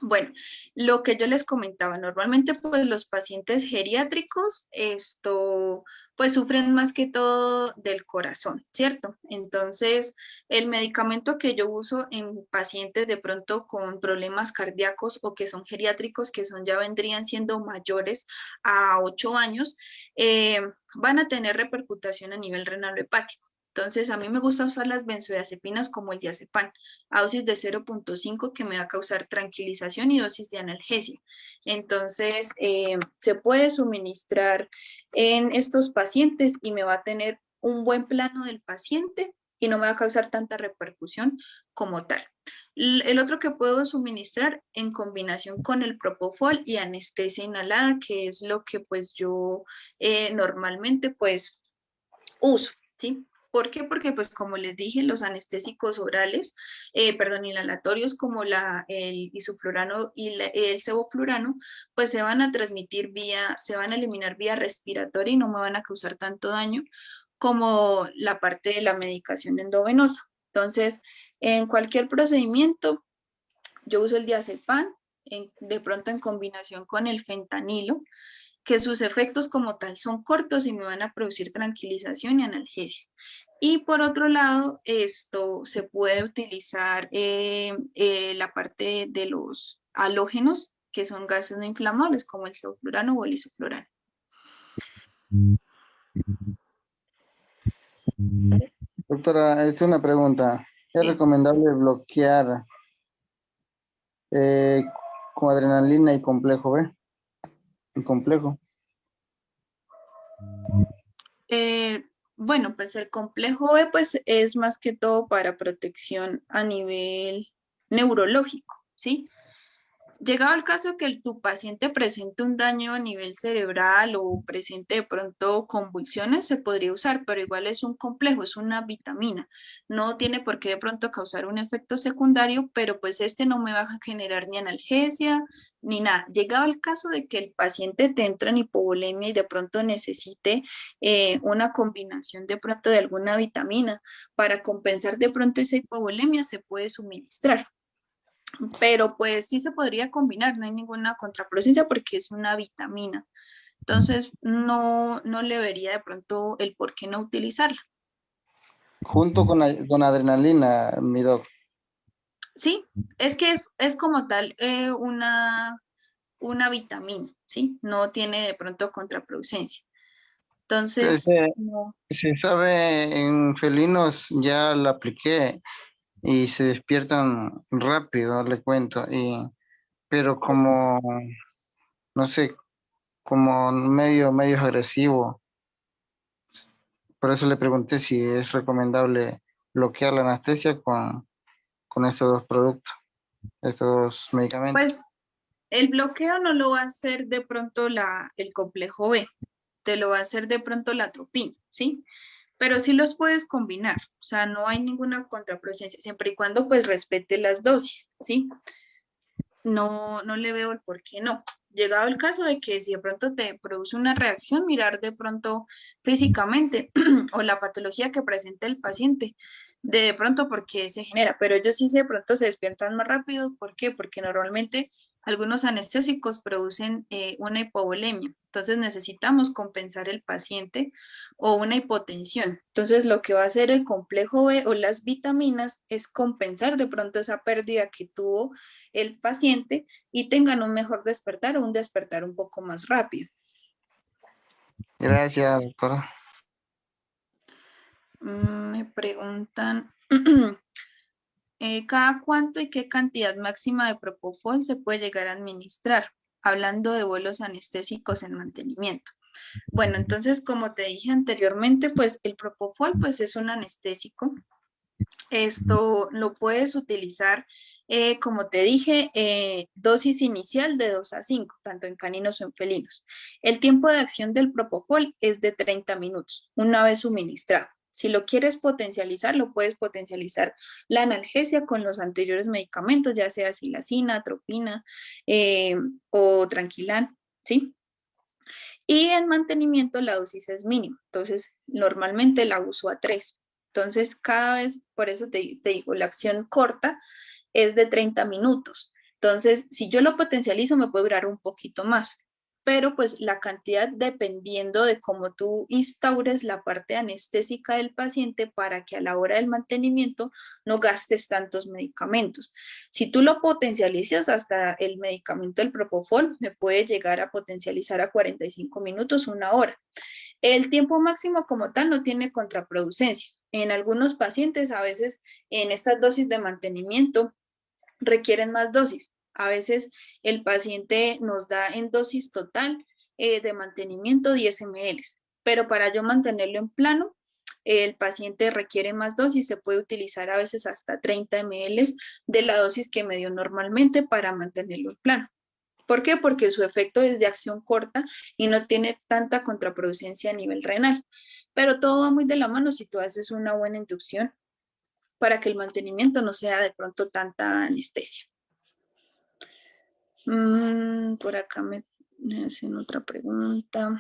Bueno, lo que yo les comentaba, normalmente pues los pacientes geriátricos pues sufren más que todo del corazón, ¿cierto? Entonces, el medicamento que yo uso en pacientes de pronto con problemas cardíacos o que son geriátricos, que ya vendrían siendo mayores a 8 años, van a tener repercutación a nivel renal hepático. Entonces, a mí me gusta usar las benzodiazepinas como el diazepam, a dosis de 0.5 que me va a causar tranquilización y dosis de analgesia. Entonces, se puede suministrar en estos pacientes y me va a tener un buen plano del paciente y no me va a causar tanta repercusión como tal. El otro que puedo suministrar en combinación con el propofol y anestesia inhalada, que es lo que pues yo normalmente pues uso, ¿sí? ¿Por qué? Porque, pues, como les dije, los anestésicos orales, inhalatorios como el isoflurano y el sevoflurano, pues se van a se van a eliminar vía respiratoria y no me van a causar tanto daño como la parte de la medicación endovenosa. Entonces, en cualquier procedimiento, yo uso el diazepam, de pronto en combinación con el fentanilo, que sus efectos como tal son cortos y me van a producir tranquilización y analgesia. Y por otro lado, se puede utilizar la parte de los halógenos, que son gases no inflamables, como el sevoflurano o el isoflurano. Doctora, es una pregunta. ¿Es Sí. recomendable bloquear con adrenalina y complejo B? Complejo. Bueno, pues el complejo B pues, es más que todo para protección a nivel neurológico, ¿sí? Llegado el caso que tu paciente presente un daño a nivel cerebral o presente de pronto convulsiones, se podría usar, pero igual es un complejo, es una vitamina. No tiene por qué de pronto causar un efecto secundario, pero pues no me va a generar ni analgesia ni nada. Llegado el caso de que el paciente te entra en hipovolemia y de pronto necesite una combinación de pronto de alguna vitamina para compensar de pronto esa hipovolemia, se puede suministrar. pero pues sí se podría combinar, no hay ninguna contraproducencia porque es una vitamina. Entonces, no le vería de pronto el por qué no utilizarla. Junto con adrenalina, mi doc. Sí, es que es como tal una vitamina, ¿sí? No tiene de pronto contraproducencia. Entonces, Se, no. se sabe, en felinos ya la apliqué y se despiertan rápido, le cuento. Pero como, no sé, como medio agresivo. Por eso le pregunté si es recomendable bloquear la anestesia con estos dos productos, estos dos medicamentos. Pues el bloqueo no lo va a hacer de pronto el complejo B, te lo va a hacer de pronto la atropina, ¿sí? Pero sí los puedes combinar, o sea, no hay ninguna contraproducencia, siempre y cuando pues respete las dosis, ¿sí? No le veo el por qué no. Llegado el caso de que si de pronto te produce una reacción, mirar de pronto físicamente o la patología que presenta el paciente, de pronto por qué se genera, pero ellos sí de pronto se despiertan más rápido. ¿Por qué? Porque normalmente algunos anestésicos producen una hipovolemia, entonces necesitamos compensar el paciente o una hipotensión. Entonces lo que va a hacer el complejo B o las vitaminas es compensar de pronto esa pérdida que tuvo el paciente y tengan un mejor despertar o un despertar un poco más rápido. Gracias, doctora. Me preguntan, ¿cada cuánto y qué cantidad máxima de propofol se puede llegar a administrar? Hablando de vuelos anestésicos en mantenimiento. Bueno, entonces, como te dije anteriormente, pues el propofol pues es un anestésico. Esto lo puedes utilizar, como te dije, dosis inicial de 2 a 5, tanto en caninos o en felinos. El tiempo de acción del propofol es de 30 minutos, una vez suministrado. Si lo quieres potencializar, lo puedes potencializar la analgesia con los anteriores medicamentos, ya sea silacina, atropina o tranquilán, ¿sí? Y en mantenimiento la dosis es mínima, entonces normalmente la uso a 3. Entonces cada vez, por eso te digo, la acción corta es de 30 minutos. Entonces, si yo lo potencializo, me puede durar un poquito más, pero pues la cantidad dependiendo de cómo tú instaures la parte anestésica del paciente para que a la hora del mantenimiento no gastes tantos medicamentos. Si tú lo potencializas hasta el medicamento del propofol, me puede llegar a potencializar a 45 minutos, una hora. El tiempo máximo como tal no tiene contraproducencia. En algunos pacientes, a veces en estas dosis de mantenimiento, requieren más dosis. A veces el paciente nos da en dosis total de mantenimiento 10 ml, pero para yo mantenerlo en plano, el paciente requiere más dosis, se puede utilizar a veces hasta 30 ml de la dosis que me dio normalmente para mantenerlo en plano. ¿Por qué? Porque su efecto es de acción corta y no tiene tanta contraproducencia a nivel renal. Pero todo va muy de la mano si tú haces una buena inducción para que el mantenimiento no sea de pronto tanta anestesia. Por acá me hacen otra pregunta.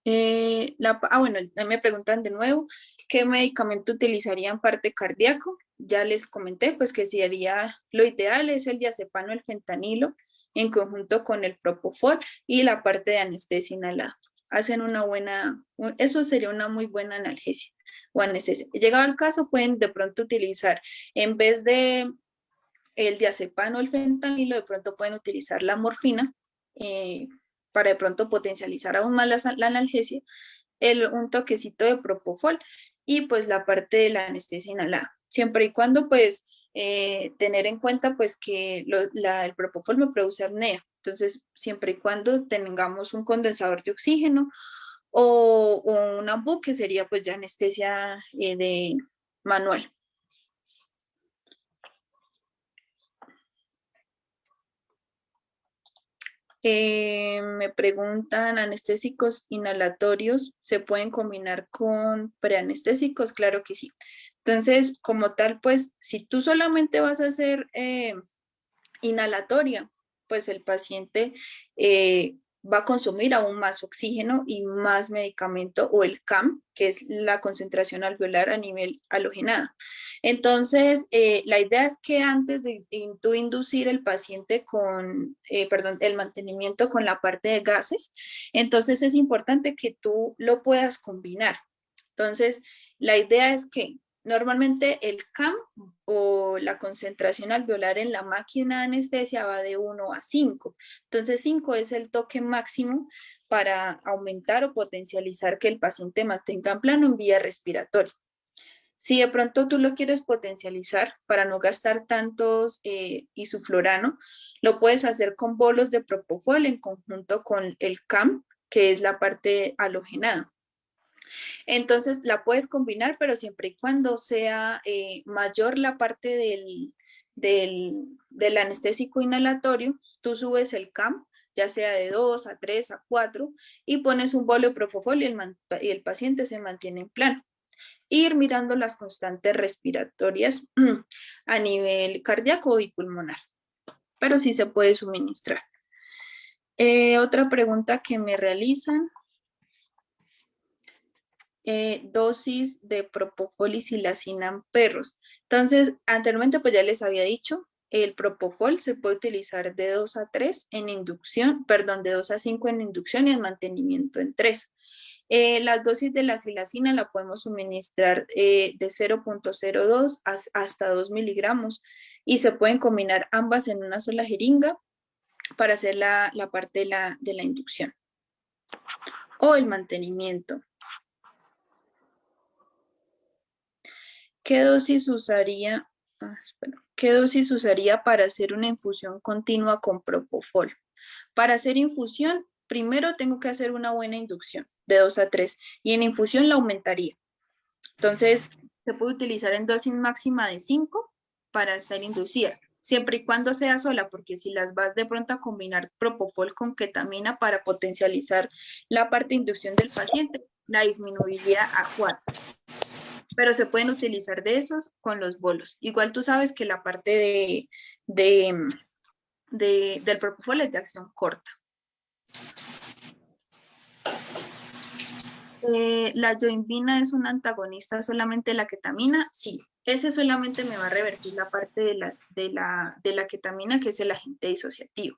Bueno, me preguntan de nuevo, ¿qué medicamento utilizarían parte cardíaco? Ya les comenté, pues que sería, lo ideal es el diazepam o el fentanilo en conjunto con el propofol y la parte de anestesia inhalada. Hacen eso sería una muy buena analgesia o anestesia. Llegado al caso, pueden de pronto utilizar, en vez de el diazepam o el fentanilo, de pronto pueden utilizar la morfina para de pronto potencializar aún más la analgesia, un toquecito de propofol y pues la parte de la anestesia inhalada. Siempre y cuando pues tener en cuenta pues que el propofol me produce apnea. Entonces, siempre y cuando tengamos un condensador de oxígeno o un AMBU, que sería pues ya anestesia de manual. Me preguntan, ¿anestésicos inhalatorios se pueden combinar con preanestésicos? Claro que sí. Entonces, como tal, pues, si tú solamente vas a hacer inhalatoria, pues el paciente va a consumir aún más oxígeno y más medicamento, o el CAM, que es la concentración alveolar a nivel halogenada. Entonces, la idea es que antes de tú inducir el paciente con, el mantenimiento con la parte de gases, entonces es importante que tú lo puedas combinar. Entonces, la idea es que normalmente el CAM o la concentración alveolar en la máquina de anestesia va de 1 a 5. Entonces 5 es el toque máximo para aumentar o potencializar que el paciente mantenga en plano en vía respiratoria. Si de pronto tú lo quieres potencializar para no gastar tantos isoflurano, lo puedes hacer con bolos de propofol en conjunto con el CAM, que es la parte halogenada. Entonces la puedes combinar, pero siempre y cuando sea mayor la parte del anestésico inhalatorio, tú subes el CAM, ya sea de 2 a 3 a 4, y pones un bolo de propofol y el paciente se mantiene en plano. Ir mirando las constantes respiratorias a nivel cardíaco y pulmonar, pero sí se puede suministrar. Otra pregunta que me realizan. Dosis de propofol y silacina en perros. Entonces, anteriormente pues ya les había dicho, el propofol se puede utilizar de 2 a 3 en inducción, perdón, de 2 a 5 en inducción y en mantenimiento en 3. Las dosis de la silacina la podemos suministrar de 0.02 hasta 2 miligramos y se pueden combinar ambas en una sola jeringa para hacer la parte de la inducción o el mantenimiento. ¿Qué dosis usaría para hacer una infusión continua con propofol? Para hacer infusión, primero tengo que hacer una buena inducción de 2 a 3 y en infusión la aumentaría. Entonces, se puede utilizar en dosis máxima de 5 para estar inducida, siempre y cuando sea sola, porque si las vas de pronto a combinar propofol con ketamina para potencializar la parte de inducción del paciente, la disminuiría a 4. Pero se pueden utilizar de esos con los bolos. Igual tú sabes que la parte del propofol es de acción corta. ¿La yohimbina es un antagonista solamente de la ketamina? Sí, ese solamente me va a revertir la parte de la ketamina, que es el agente disociativo.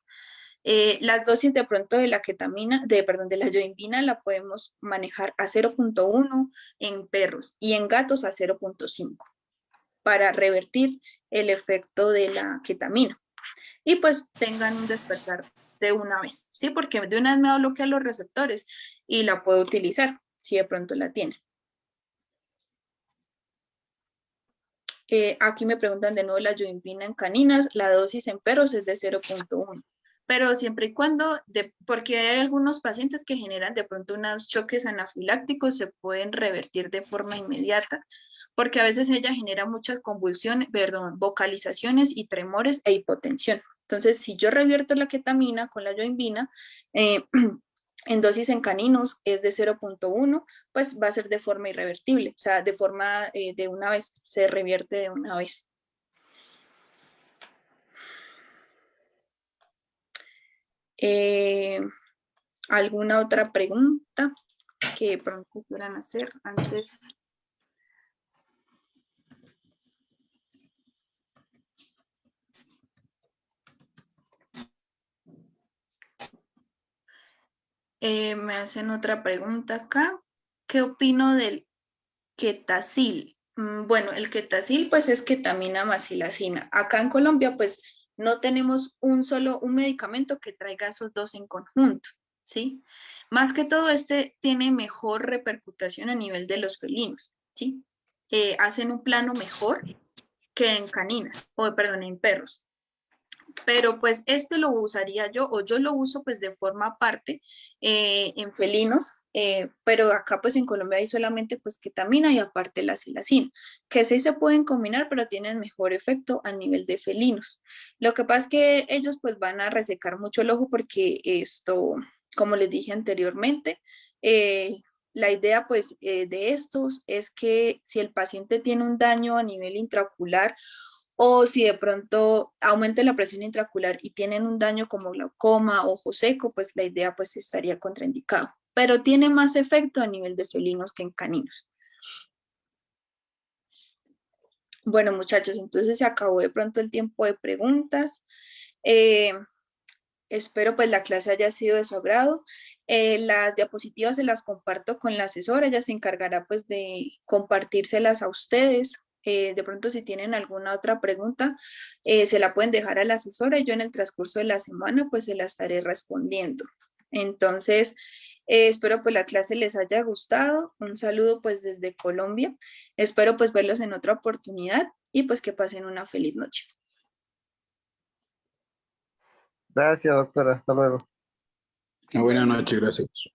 Las dosis de pronto de la ketamina, de la yohimbina la podemos manejar a 0.1 en perros y en gatos a 0.5 para revertir el efecto de la ketamina. Y pues tengan un despertar de una vez, ¿sí? Porque de una vez me bloquea los receptores y la puedo utilizar si de pronto la tiene. Aquí me preguntan de nuevo la yohimbina en caninas, la dosis en perros es de 0.1. Pero siempre y cuando, porque hay algunos pacientes que generan de pronto unos choques anafilácticos, se pueden revertir de forma inmediata, porque a veces ella genera muchas convulsiones, vocalizaciones y tremores e hipotensión. Entonces, si yo revierto la ketamina con la yohimbina, en dosis en caninos es de 0.1, pues va a ser de forma irrevertible, o sea, de forma de una vez, se revierte de una vez. ¿Alguna otra pregunta que pronto quieran hacer antes? Me hacen otra pregunta acá. ¿Qué opino del Ketacil? Bueno, el Ketacil pues es ketamina más silacina. Acá en Colombia pues no tenemos un medicamento que traiga esos dos en conjunto, ¿sí? Más que todo tiene mejor repercutación a nivel de los felinos, ¿sí? Hacen un plano mejor que en caninas, en perros. Pero pues lo usaría yo, o yo lo uso pues de forma aparte en felinos, pero acá pues en Colombia hay solamente pues ketamina y aparte la silacina, que sí se pueden combinar, pero tienen mejor efecto a nivel de felinos. Lo que pasa es que ellos pues van a resecar mucho el ojo porque como les dije anteriormente, la idea pues de estos es que si el paciente tiene un daño a nivel intraocular o si de pronto aumenta la presión intraocular y tienen un daño como glaucoma, ojo seco, pues la idea pues estaría contraindicado. Pero tiene más efecto a nivel de felinos que en caninos. Bueno, muchachos, entonces se acabó de pronto el tiempo de preguntas. Espero pues la clase haya sido de su agrado. Las diapositivas se las comparto con la asesora, ella se encargará pues de compartírselas a ustedes. De pronto si tienen alguna otra pregunta, se la pueden dejar a la asesora y yo en el transcurso de la semana pues se la estaré respondiendo. Entonces, espero pues la clase les haya gustado. Un saludo pues desde Colombia. Espero pues verlos en otra oportunidad y pues que pasen una feliz noche. Gracias, doctora. Hasta luego. Buenas noches, gracias.